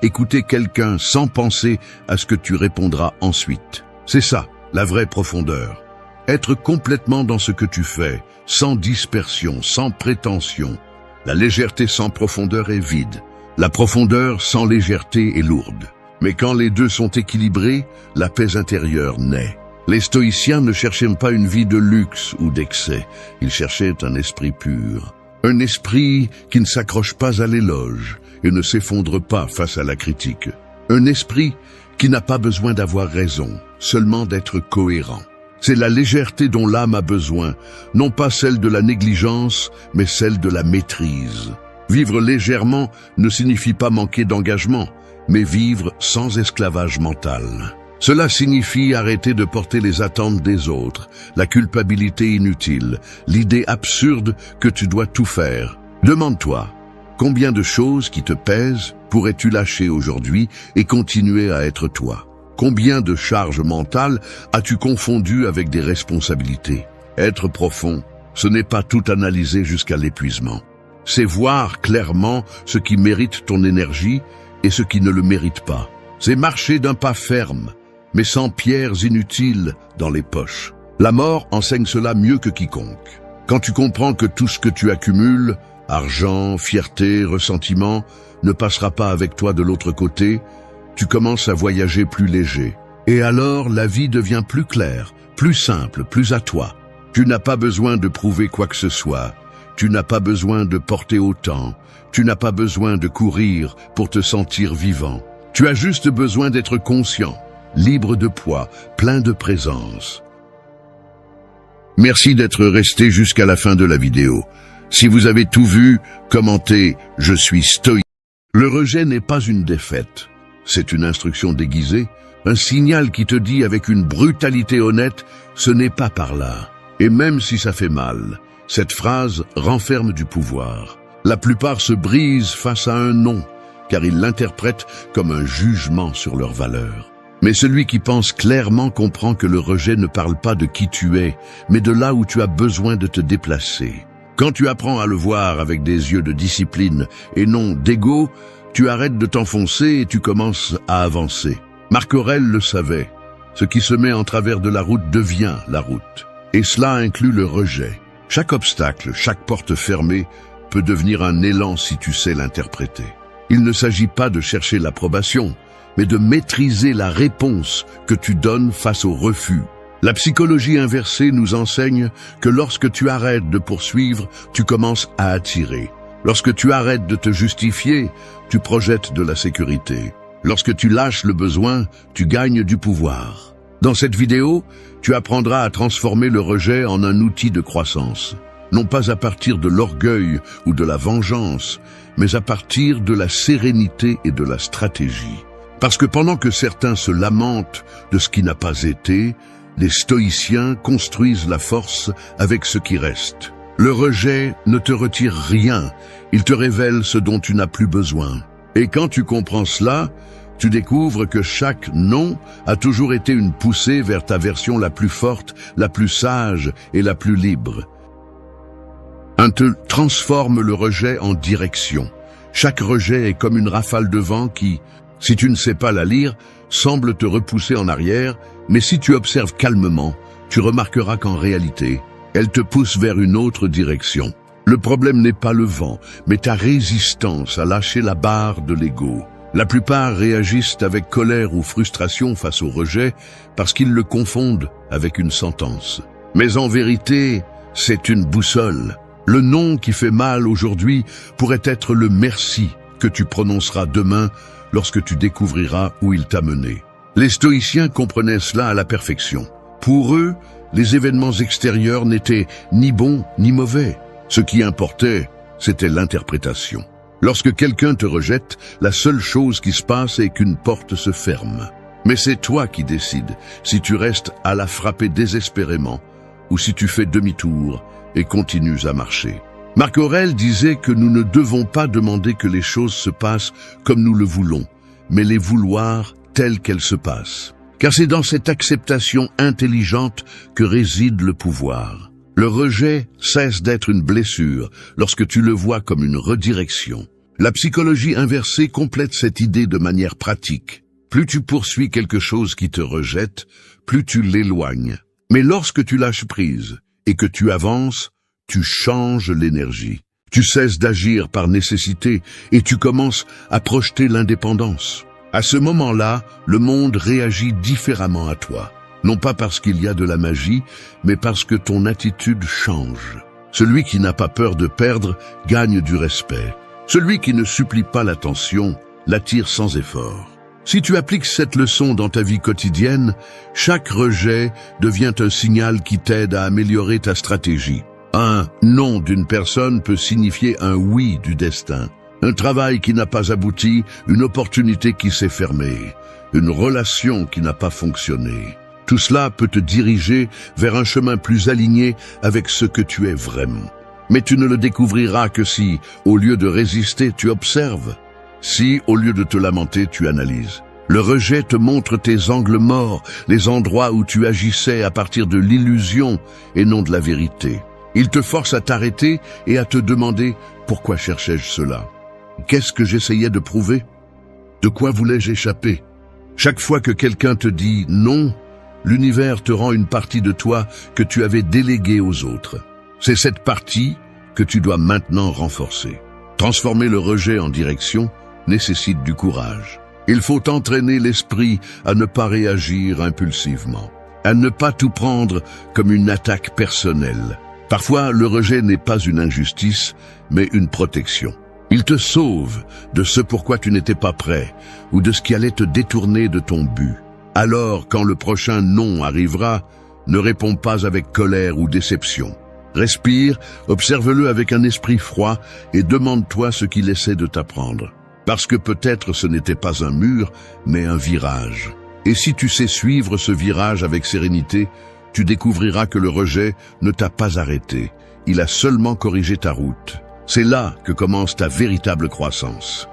S1: Écouter quelqu'un sans penser à ce que tu répondras ensuite. C'est ça, la vraie profondeur. Être complètement dans ce que tu fais, sans dispersion, sans prétention. La légèreté sans profondeur est vide. La profondeur sans légèreté est lourde. Mais quand les deux sont équilibrés, la paix intérieure naît. Les stoïciens ne cherchaient pas une vie de luxe ou d'excès. Ils cherchaient un esprit pur. Un esprit qui ne s'accroche pas à l'éloge et ne s'effondre pas face à la critique. Un esprit qui n'a pas besoin d'avoir raison, seulement d'être cohérent. C'est la légèreté dont l'âme a besoin, non pas celle de la négligence, mais celle de la maîtrise. Vivre légèrement ne signifie pas manquer d'engagement, mais vivre sans esclavage mental. Cela signifie arrêter de porter les attentes des autres, la culpabilité inutile, l'idée absurde que tu dois tout faire. Demande-toi, combien de choses qui te pèsent pourrais-tu lâcher aujourd'hui et continuer à être toi? Combien de charges mentales as-tu confondues avec des responsabilités? Être profond, ce n'est pas tout analyser jusqu'à l'épuisement. C'est voir clairement ce qui mérite ton énergie et ce qui ne le mérite pas. C'est marcher d'un pas ferme, mais sans pierres inutiles dans les poches. La mort enseigne cela mieux que quiconque. Quand tu comprends que tout ce que tu accumules, argent, fierté, ressentiment, ne passera pas avec toi de l'autre côté, tu commences à voyager plus léger. Et alors la vie devient plus claire, plus simple, plus à toi. Tu n'as pas besoin de prouver quoi que ce soit. Tu n'as pas besoin de porter autant. Tu n'as pas besoin de courir pour te sentir vivant. Tu as juste besoin d'être conscient, libre de poids, plein de présence. Merci d'être resté jusqu'à la fin de la vidéo. Si vous avez tout vu, commentez « Je suis stoïque ». Le rejet n'est pas une défaite. C'est une instruction déguisée, un signal qui te dit avec une brutalité honnête « ce n'est pas par là ». Et même si ça fait mal, cette phrase renferme du pouvoir. La plupart se brisent face à un non, car ils l'interprètent comme un jugement sur leur valeur. Mais celui qui pense clairement comprend que le rejet ne parle pas de qui tu es, mais de là où tu as besoin de te déplacer. Quand tu apprends à le voir avec des yeux de discipline et non d'ego, tu arrêtes de t'enfoncer et tu commences à avancer. Marc Aurèle le savait. Ce qui se met en travers de la route devient la route. Et cela inclut le rejet. Chaque obstacle, chaque porte fermée peut devenir un élan si tu sais l'interpréter. Il ne s'agit pas de chercher l'approbation, mais de maîtriser la réponse que tu donnes face au refus. La psychologie inversée nous enseigne que lorsque tu arrêtes de poursuivre, tu commences à attirer. Lorsque tu arrêtes de te justifier, tu projettes de la sécurité. Lorsque tu lâches le besoin, tu gagnes du pouvoir. Dans cette vidéo, tu apprendras à transformer le rejet en un outil de croissance. Non pas à partir de l'orgueil ou de la vengeance, mais à partir de la sérénité et de la stratégie. Parce que pendant que certains se lamentent de ce qui n'a pas été, les stoïciens construisent la force avec ce qui reste. Le rejet ne te retire rien, il te révèle ce dont tu n'as plus besoin. Et quand tu comprends cela, Tu découvres que chaque non a toujours été une poussée vers ta version la plus forte, la plus sage et la plus libre. Un te transforme le rejet en direction. Chaque rejet est comme une rafale de vent qui, si tu ne sais pas la lire, semble te repousser en arrière, mais si tu observes calmement, tu remarqueras qu'en réalité, elle te pousse vers une autre direction. Le problème n'est pas le vent, mais ta résistance à lâcher la barre de l'ego. La plupart réagissent avec colère ou frustration face au rejet parce qu'ils le confondent avec une sentence. Mais en vérité, c'est une boussole. Le non qui fait mal aujourd'hui pourrait être le merci que tu prononceras demain lorsque tu découvriras où il t'a mené. Les stoïciens comprenaient cela à la perfection. Pour eux, les événements extérieurs n'étaient ni bons ni mauvais. Ce qui importait, c'était l'interprétation. Lorsque quelqu'un te rejette, la seule chose qui se passe est qu'une porte se ferme. Mais c'est toi qui décides si tu restes à la frapper désespérément ou si tu fais demi-tour et continues à marcher. Marc Aurèle disait que nous ne devons pas demander que les choses se passent comme nous le voulons, mais les vouloir telles qu'elles se passent. Car c'est dans cette acceptation intelligente que réside le pouvoir. Le rejet cesse d'être une blessure lorsque tu le vois comme une redirection. La psychologie inversée complète cette idée de manière pratique. Plus tu poursuis quelque chose qui te rejette, plus tu l'éloignes. Mais lorsque tu lâches prise et que tu avances, tu changes l'énergie. Tu cesses d'agir par nécessité et tu commences à projeter l'indépendance. À ce moment-là, le monde réagit différemment à toi. Non pas parce qu'il y a de la magie, mais parce que ton attitude change. Celui qui n'a pas peur de perdre gagne du respect. Celui qui ne supplie pas l'attention l'attire sans effort. Si tu appliques cette leçon dans ta vie quotidienne, chaque rejet devient un signal qui t'aide à améliorer ta stratégie. Un non d'une personne peut signifier un oui du destin. Un travail qui n'a pas abouti, une opportunité qui s'est fermée, une relation qui n'a pas fonctionné. Tout cela peut te diriger vers un chemin plus aligné avec ce que tu es vraiment. Mais tu ne le découvriras que si, au lieu de résister, tu observes. Si, au lieu de te lamenter, tu analyses. Le rejet te montre tes angles morts, les endroits où tu agissais à partir de l'illusion et non de la vérité. Il te force à t'arrêter et à te demander « Pourquoi cherchais-je cela ? Qu'est-ce que j'essayais de prouver ? De quoi voulais-je échapper ?» Chaque fois que quelqu'un te dit « non », l'univers te rend une partie de toi que tu avais déléguée aux autres. C'est cette partie que tu dois maintenant renforcer. Transformer le rejet en direction nécessite du courage. Il faut entraîner l'esprit à ne pas réagir impulsivement, à ne pas tout prendre comme une attaque personnelle. Parfois, le rejet n'est pas une injustice, mais une protection. Il te sauve de ce pourquoi tu n'étais pas prêt ou de ce qui allait te détourner de ton but. Alors, quand le prochain non arrivera, ne réponds pas avec colère ou déception. Respire, observe-le avec un esprit froid et demande-toi ce qu'il essaie de t'apprendre. Parce que peut-être ce n'était pas un mur, mais un virage. Et si tu sais suivre ce virage avec sérénité, tu découvriras que le rejet ne t'a pas arrêté. Il a seulement corrigé ta route. C'est là que commence ta véritable croissance.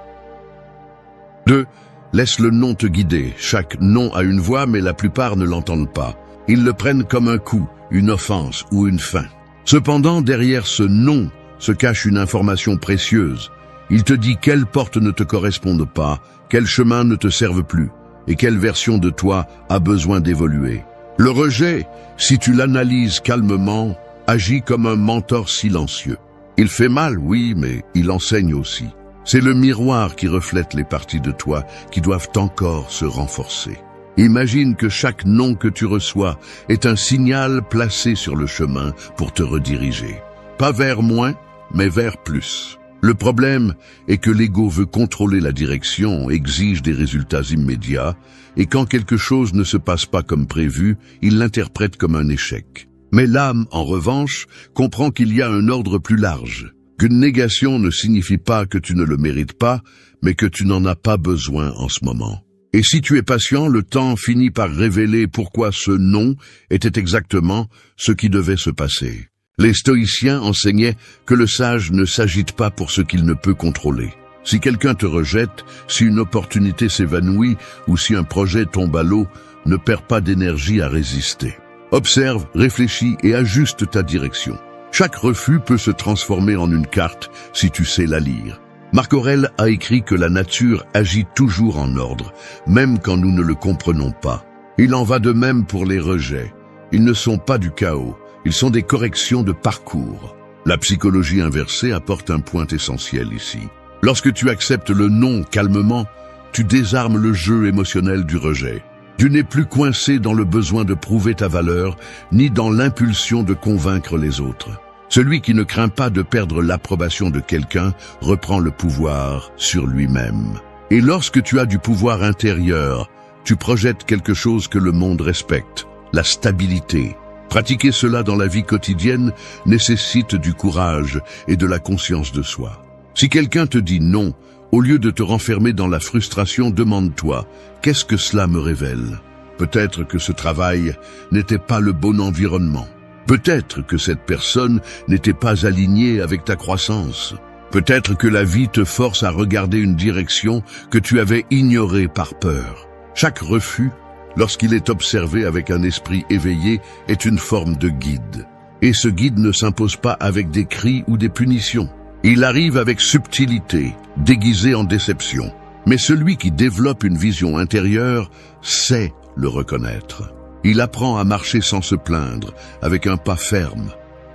S1: 2. Laisse le non te guider. Chaque non a une voix, mais la plupart ne l'entendent pas. Ils le prennent comme un coup, une offense ou une fin. Cependant, derrière ce non se cache une information précieuse. Il te dit quelles portes ne te correspondent pas, quels chemins ne te servent plus, et quelle version de toi a besoin d'évoluer. Le rejet, si tu l'analyses calmement, agit comme un mentor silencieux. Il fait mal, oui, mais il enseigne aussi. C'est le miroir qui reflète les parties de toi qui doivent encore se renforcer. Imagine que chaque non que tu reçois est un signal placé sur le chemin pour te rediriger. Pas vers moins, mais vers plus. Le problème est que l'ego veut contrôler la direction, exige des résultats immédiats, et quand quelque chose ne se passe pas comme prévu, il l'interprète comme un échec. Mais l'âme, en revanche, comprend qu'il y a un ordre plus large, qu'une négation ne signifie pas que tu ne le mérites pas, mais que tu n'en as pas besoin en ce moment. Et si tu es patient, le temps finit par révéler pourquoi ce non était exactement ce qui devait se passer. Les stoïciens enseignaient que le sage ne s'agite pas pour ce qu'il ne peut contrôler. Si quelqu'un te rejette, si une opportunité s'évanouit ou si un projet tombe à l'eau, ne perds pas d'énergie à résister. Observe, réfléchis et ajuste ta direction. Chaque refus peut se transformer en une carte si tu sais la lire. Marc Aurèle a écrit que la nature agit toujours en ordre, même quand nous ne le comprenons pas. Il en va de même pour les rejets. Ils ne sont pas du chaos, ils sont des corrections de parcours. La psychologie inversée apporte un point essentiel ici. Lorsque tu acceptes le non calmement, tu désarmes le jeu émotionnel du rejet. Tu n'es plus coincé dans le besoin de prouver ta valeur, ni dans l'impulsion de convaincre les autres. Celui qui ne craint pas de perdre l'approbation de quelqu'un reprend le pouvoir sur lui-même. Et lorsque tu as du pouvoir intérieur, tu projettes quelque chose que le monde respecte, la stabilité. Pratiquer cela dans la vie quotidienne nécessite du courage et de la conscience de soi. Si quelqu'un te dit non, au lieu de te renfermer dans la frustration, demande-toi, qu'est-ce que cela me révèle? Peut-être que ce travail n'était pas le bon environnement. Peut-être que cette personne n'était pas alignée avec ta croissance. Peut-être que la vie te force à regarder une direction que tu avais ignorée par peur. Chaque refus, lorsqu'il est observé avec un esprit éveillé, est une forme de guide. Et ce guide ne s'impose pas avec des cris ou des punitions. Il arrive avec subtilité, déguisé en déception. Mais celui qui développe une vision intérieure sait le reconnaître. Il apprend à marcher sans se plaindre, avec un pas ferme,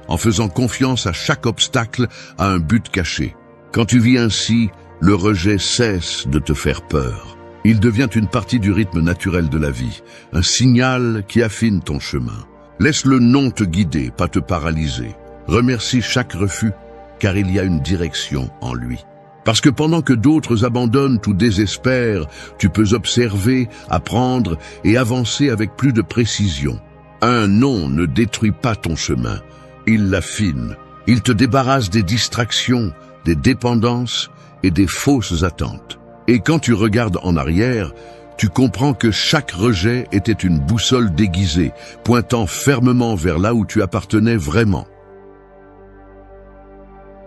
S1: en faisant confiance à chaque obstacle à un but caché. Quand tu vis ainsi, le rejet cesse de te faire peur. Il devient une partie du rythme naturel de la vie, un signal qui affine ton chemin. Laisse le non te guider, pas te paralyser. Remercie chaque refus, car il y a une direction en lui. Parce que pendant que d'autres abandonnent ou désespèrent, tu peux observer, apprendre et avancer avec plus de précision. Un non ne détruit pas ton chemin, il l'affine. Il te débarrasse des distractions, des dépendances et des fausses attentes. Et quand tu regardes en arrière, tu comprends que chaque rejet était une boussole déguisée, pointant fermement vers là où tu appartenais vraiment.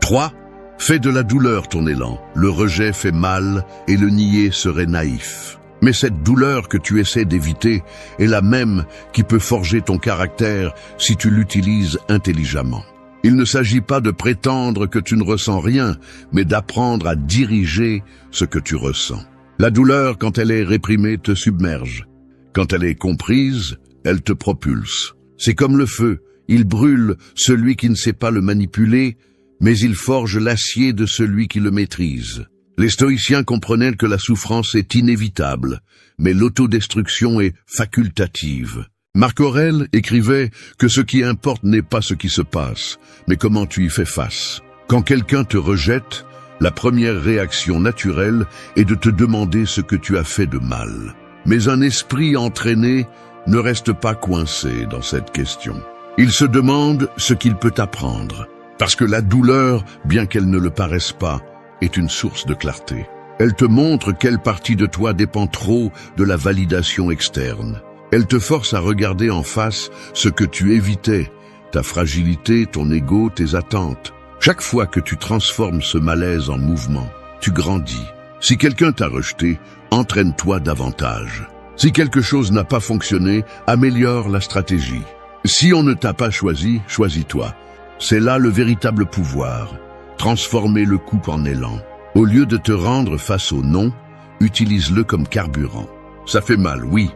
S1: 3. Fais de la douleur ton élan. Le rejet fait mal et le nier serait naïf. Mais cette douleur que tu essaies d'éviter est la même qui peut forger ton caractère si tu l'utilises intelligemment. Il ne s'agit pas de prétendre que tu ne ressens rien, mais d'apprendre à diriger ce que tu ressens. La douleur, quand elle est réprimée, te submerge. Quand elle est comprise, elle te propulse. C'est comme le feu, il brûle celui qui ne sait pas le manipuler, mais il forge l'acier de celui qui le maîtrise. Les stoïciens comprenaient que la souffrance est inévitable, mais l'autodestruction est facultative. Marc Aurèle écrivait que ce qui importe n'est pas ce qui se passe, mais comment tu y fais face. Quand quelqu'un te rejette, la première réaction naturelle est de te demander ce que tu as fait de mal. Mais un esprit entraîné ne reste pas coincé dans cette question. Il se demande ce qu'il peut apprendre. Parce que la douleur, bien qu'elle ne le paraisse pas, est une source de clarté. Elle te montre quelle partie de toi dépend trop de la validation externe. Elle te force à regarder en face ce que tu évitais, ta fragilité, ton ego, tes attentes. Chaque fois que tu transformes ce malaise en mouvement, tu grandis. Si quelqu'un t'a rejeté, entraîne-toi davantage. Si quelque chose n'a pas fonctionné, améliore la stratégie. Si on ne t'a pas choisi, choisis-toi. C'est là le véritable pouvoir, transformer le coup en élan. Au lieu de te rendre face au non, utilise-le comme carburant. Ça fait mal, oui,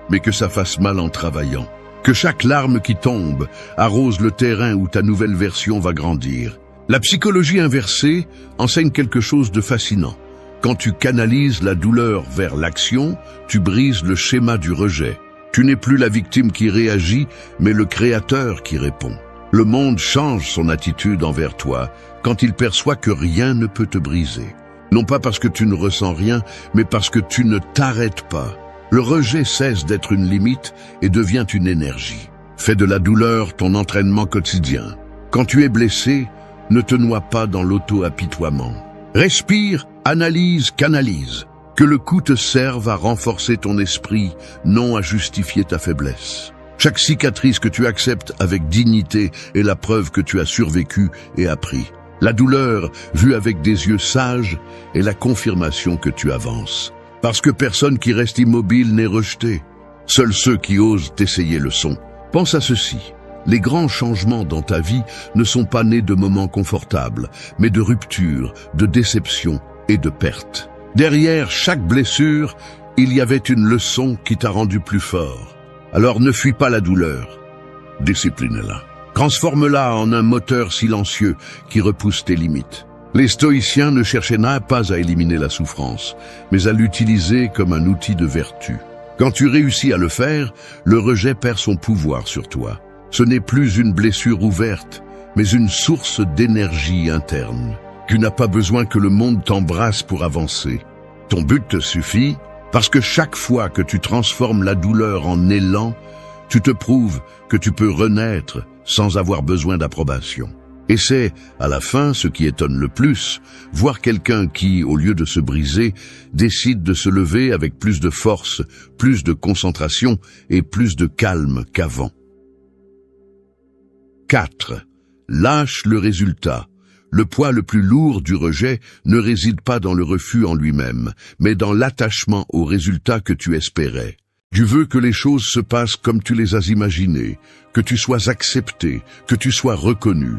S1: mais que ça fasse mal en travaillant. Que chaque larme qui tombe arrose le terrain où ta nouvelle version va grandir. La psychologie inversée enseigne quelque chose de fascinant. Quand tu canalises la douleur vers l'action, tu brises le schéma du rejet. Tu n'es plus la victime qui réagit, mais le créateur qui répond. Le monde change son attitude envers toi quand il perçoit que rien ne peut te briser. Non pas parce que tu ne ressens rien, mais parce que tu ne t'arrêtes pas. Le rejet cesse d'être une limite et devient une énergie. Fais de la douleur ton entraînement quotidien. Quand tu es blessé, ne te noie pas dans l'auto-apitoiement. Respire, analyse, canalise. Que le coup te serve à renforcer ton esprit, non à justifier ta faiblesse. Chaque cicatrice que tu acceptes avec dignité est la preuve que tu as survécu et appris. La douleur, vue avec des yeux sages, est la confirmation que tu avances. Parce que personne qui reste immobile n'est rejeté. Seuls ceux qui osent essayer le sont. Pense à ceci. Les grands changements dans ta vie ne sont pas nés de moments confortables, mais de ruptures, de déceptions et de pertes. Derrière chaque blessure, il y avait une leçon qui t'a rendu plus fort. Alors ne fuis pas la douleur. Discipline-la. Transforme-la en un moteur silencieux qui repousse tes limites. Les stoïciens ne cherchaient pas à éliminer la souffrance, mais à l'utiliser comme un outil de vertu. Quand tu réussis à le faire, le rejet perd son pouvoir sur toi. Ce n'est plus une blessure ouverte, mais une source d'énergie interne. Tu n'as pas besoin que le monde t'embrasse pour avancer. Ton but te suffit, parce que chaque fois que tu transformes la douleur en élan, tu te prouves que tu peux renaître sans avoir besoin d'approbation. Et c'est, à la fin, ce qui étonne le plus, voir quelqu'un qui, au lieu de se briser, décide de se lever avec plus de force, plus de concentration et plus de calme qu'avant. 4. Lâche le résultat. Le poids le plus lourd du rejet ne réside pas dans le refus en lui-même, mais dans l'attachement au résultat que tu espérais. Tu veux que les choses se passent comme tu les as imaginées, que tu sois accepté, que tu sois reconnu,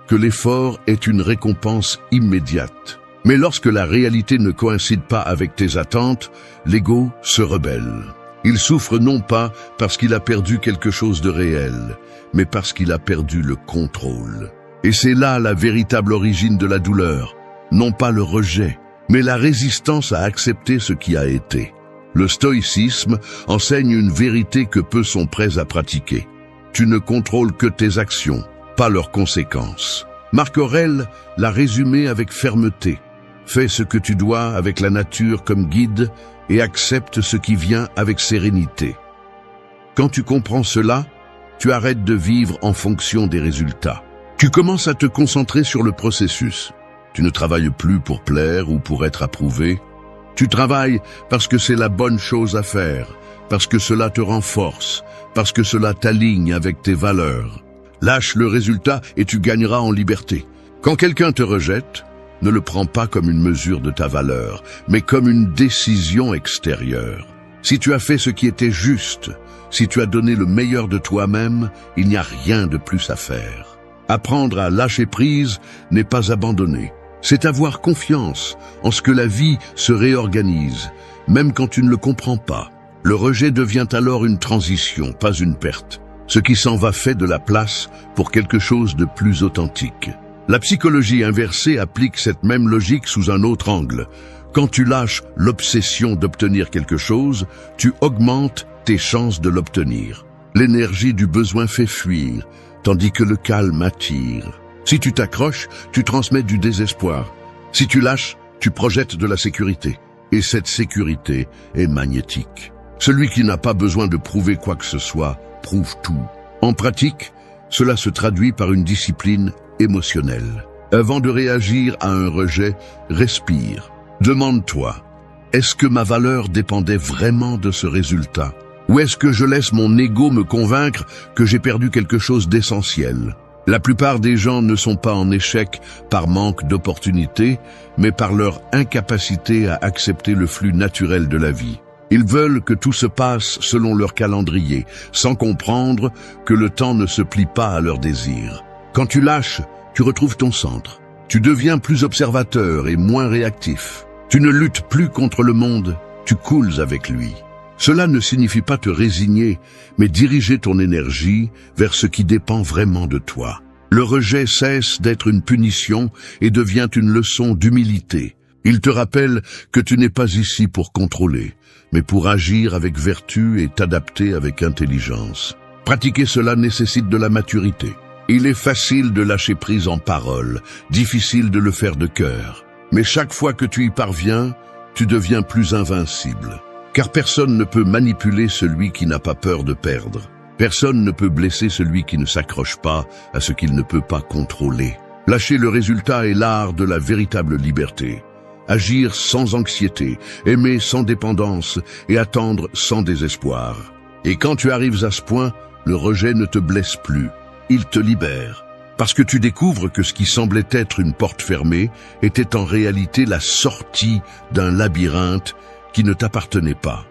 S1: que l'effort ait une récompense immédiate. Mais lorsque la réalité ne coïncide pas avec tes attentes, l'ego se rebelle. Il souffre non pas parce qu'il a perdu quelque chose de réel, mais parce qu'il a perdu le contrôle. Et c'est là la véritable origine de la douleur, non pas le rejet, mais la résistance à accepter ce qui a été. Le stoïcisme enseigne une vérité que peu sont prêts à pratiquer. Tu ne contrôles que tes actions, pas leurs conséquences. Marc Aurèle l'a résumé avec fermeté. Fais ce que tu dois avec la nature comme guide et accepte ce qui vient avec sérénité. Quand tu comprends cela, tu arrêtes de vivre en fonction des résultats. Tu commences à te concentrer sur le processus. Tu ne travailles plus pour plaire ou pour être approuvé. Tu travailles parce que c'est la bonne chose à faire, parce que cela te renforce, parce que cela t'aligne avec tes valeurs. Lâche le résultat et tu gagneras en liberté. Quand quelqu'un te rejette, ne le prends pas comme une mesure de ta valeur, mais comme une décision extérieure. Si tu as fait ce qui était juste, si tu as donné le meilleur de toi-même, il n'y a rien de plus à faire. Apprendre à lâcher prise n'est pas abandonner. C'est avoir confiance en ce que la vie se réorganise, même quand tu ne le comprends pas. Le rejet devient alors une transition, pas une perte. Ce qui s'en va fait de la place pour quelque chose de plus authentique. La psychologie inversée applique cette même logique sous un autre angle. Quand tu lâches l'obsession d'obtenir quelque chose, tu augmentes tes chances de l'obtenir. L'énergie du besoin fait fuir, tandis que le calme attire. Si tu t'accroches, tu transmets du désespoir. Si tu lâches, tu projettes de la sécurité. Et cette sécurité est magnétique. Celui qui n'a pas besoin de prouver quoi que ce soit, prouve tout. En pratique, cela se traduit par une discipline émotionnelle. Avant de réagir à un rejet, respire. Demande-toi, est-ce que ma valeur dépendait vraiment de ce résultat? Ou est-ce que je laisse mon ego me convaincre que j'ai perdu quelque chose d'essentiel? La plupart des gens ne sont pas en échec par manque d'opportunités, mais par leur incapacité à accepter le flux naturel de la vie. Ils veulent que tout se passe selon leur calendrier, sans comprendre que le temps ne se plie pas à leurs désirs. Quand tu lâches, tu retrouves ton centre. Tu deviens plus observateur et moins réactif. Tu ne luttes plus contre le monde, tu coules avec lui. Cela ne signifie pas te résigner, mais diriger ton énergie vers ce qui dépend vraiment de toi. Le rejet cesse d'être une punition et devient une leçon d'humilité. Il te rappelle que tu n'es pas ici pour contrôler, mais pour agir avec vertu et t'adapter avec intelligence. Pratiquer cela nécessite de la maturité. Il est facile de lâcher prise en parole, difficile de le faire de cœur. Mais chaque fois que tu y parviens, tu deviens plus invincible. Car personne ne peut manipuler celui qui n'a pas peur de perdre. Personne ne peut blesser celui qui ne s'accroche pas à ce qu'il ne peut pas contrôler. Lâcher le résultat est l'art de la véritable liberté. Agir sans anxiété, aimer sans dépendance et attendre sans désespoir. Et quand tu arrives à ce point, le rejet ne te blesse plus, il te libère. Parce que tu découvres que ce qui semblait être une porte fermée était en réalité la sortie d'un labyrinthe qui ne t'appartenait pas.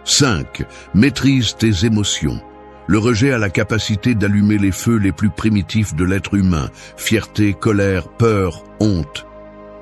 S1: 5. Maîtrise tes émotions. Le rejet a la capacité d'allumer les feux les plus primitifs de l'être humain, fierté, colère, peur, honte.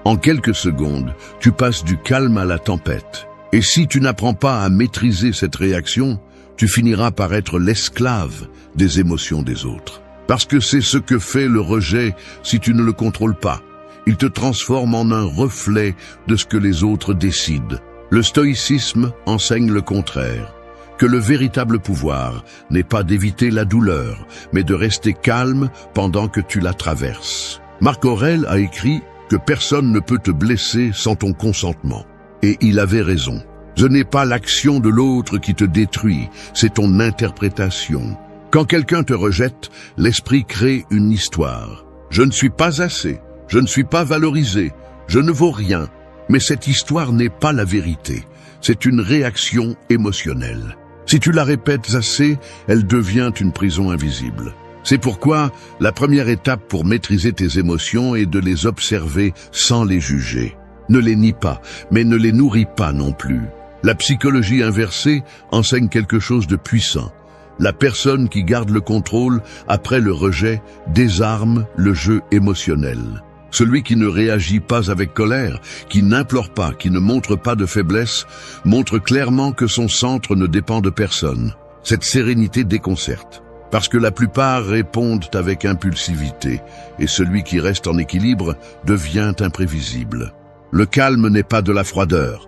S1: En quelques secondes, tu passes du calme à la tempête. Et si tu n'apprends pas à maîtriser cette réaction, tu finiras par être l'esclave des émotions des autres. Parce que c'est ce que fait le rejet si tu ne le contrôles pas. Il te transforme en un reflet de ce que les autres décident. Le stoïcisme enseigne le contraire, que le véritable pouvoir n'est pas d'éviter la douleur, mais de rester calme pendant que tu la traverses. Marc Aurèle a écrit que personne ne peut te blesser sans ton consentement. Et il avait raison. Ce n'est pas l'action de l'autre qui te détruit, c'est ton interprétation. Quand quelqu'un te rejette, l'esprit crée une histoire. Je ne suis pas assez, je ne suis pas valorisé, je ne vaux rien. Mais cette histoire n'est pas la vérité, c'est une réaction émotionnelle. Si tu la répètes assez, elle devient une prison invisible. C'est pourquoi la première étape pour maîtriser tes émotions est de les observer sans les juger. Ne les nie pas, mais ne les nourris pas non plus. La psychologie inversée enseigne quelque chose de puissant. La personne qui garde le contrôle après le rejet désarme le jeu émotionnel. Celui qui ne réagit pas avec colère, qui n'implore pas, qui ne montre pas de faiblesse, montre clairement que son centre ne dépend de personne. Cette sérénité déconcerte, parce que la plupart répondent avec impulsivité, et celui qui reste en équilibre devient imprévisible. Le calme n'est pas de la froideur,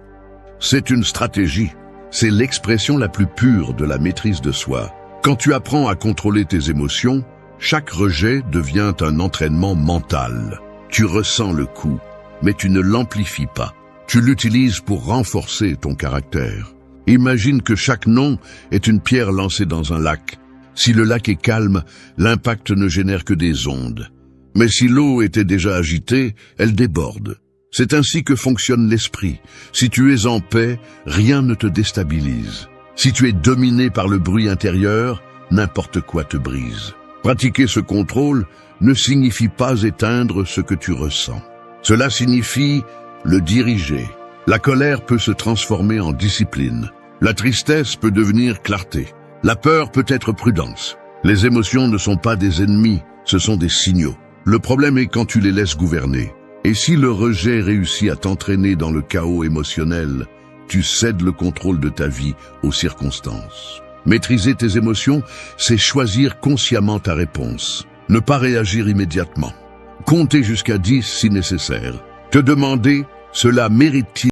S1: c'est une stratégie. C'est l'expression la plus pure de la maîtrise de soi. Quand tu apprends à contrôler tes émotions, chaque rejet devient un entraînement mental. Tu ressens le coup, mais tu ne l'amplifies pas. Tu l'utilises pour renforcer ton caractère. Imagine que chaque non est une pierre lancée dans un lac. Si le lac est calme, l'impact ne génère que des ondes. Mais si l'eau était déjà agitée, elle déborde. C'est ainsi que fonctionne l'esprit. Si tu es en paix, rien ne te déstabilise. Si tu es dominé par le bruit intérieur, n'importe quoi te brise. Pratiquer ce contrôle ne signifie pas éteindre ce que tu ressens. Cela signifie le diriger. La colère peut se transformer en discipline. La tristesse peut devenir clarté. La peur peut être prudence. Les émotions ne sont pas des ennemis, ce sont des signaux. Le problème est quand tu les laisses gouverner. Et si le rejet réussit à t'entraîner dans le chaos émotionnel, tu cèdes le contrôle de ta vie aux circonstances. Maîtriser tes émotions, c'est choisir consciemment ta réponse. Ne pas réagir immédiatement. Compter jusqu'à 10 si nécessaire. Te demander, cela mérite-t-il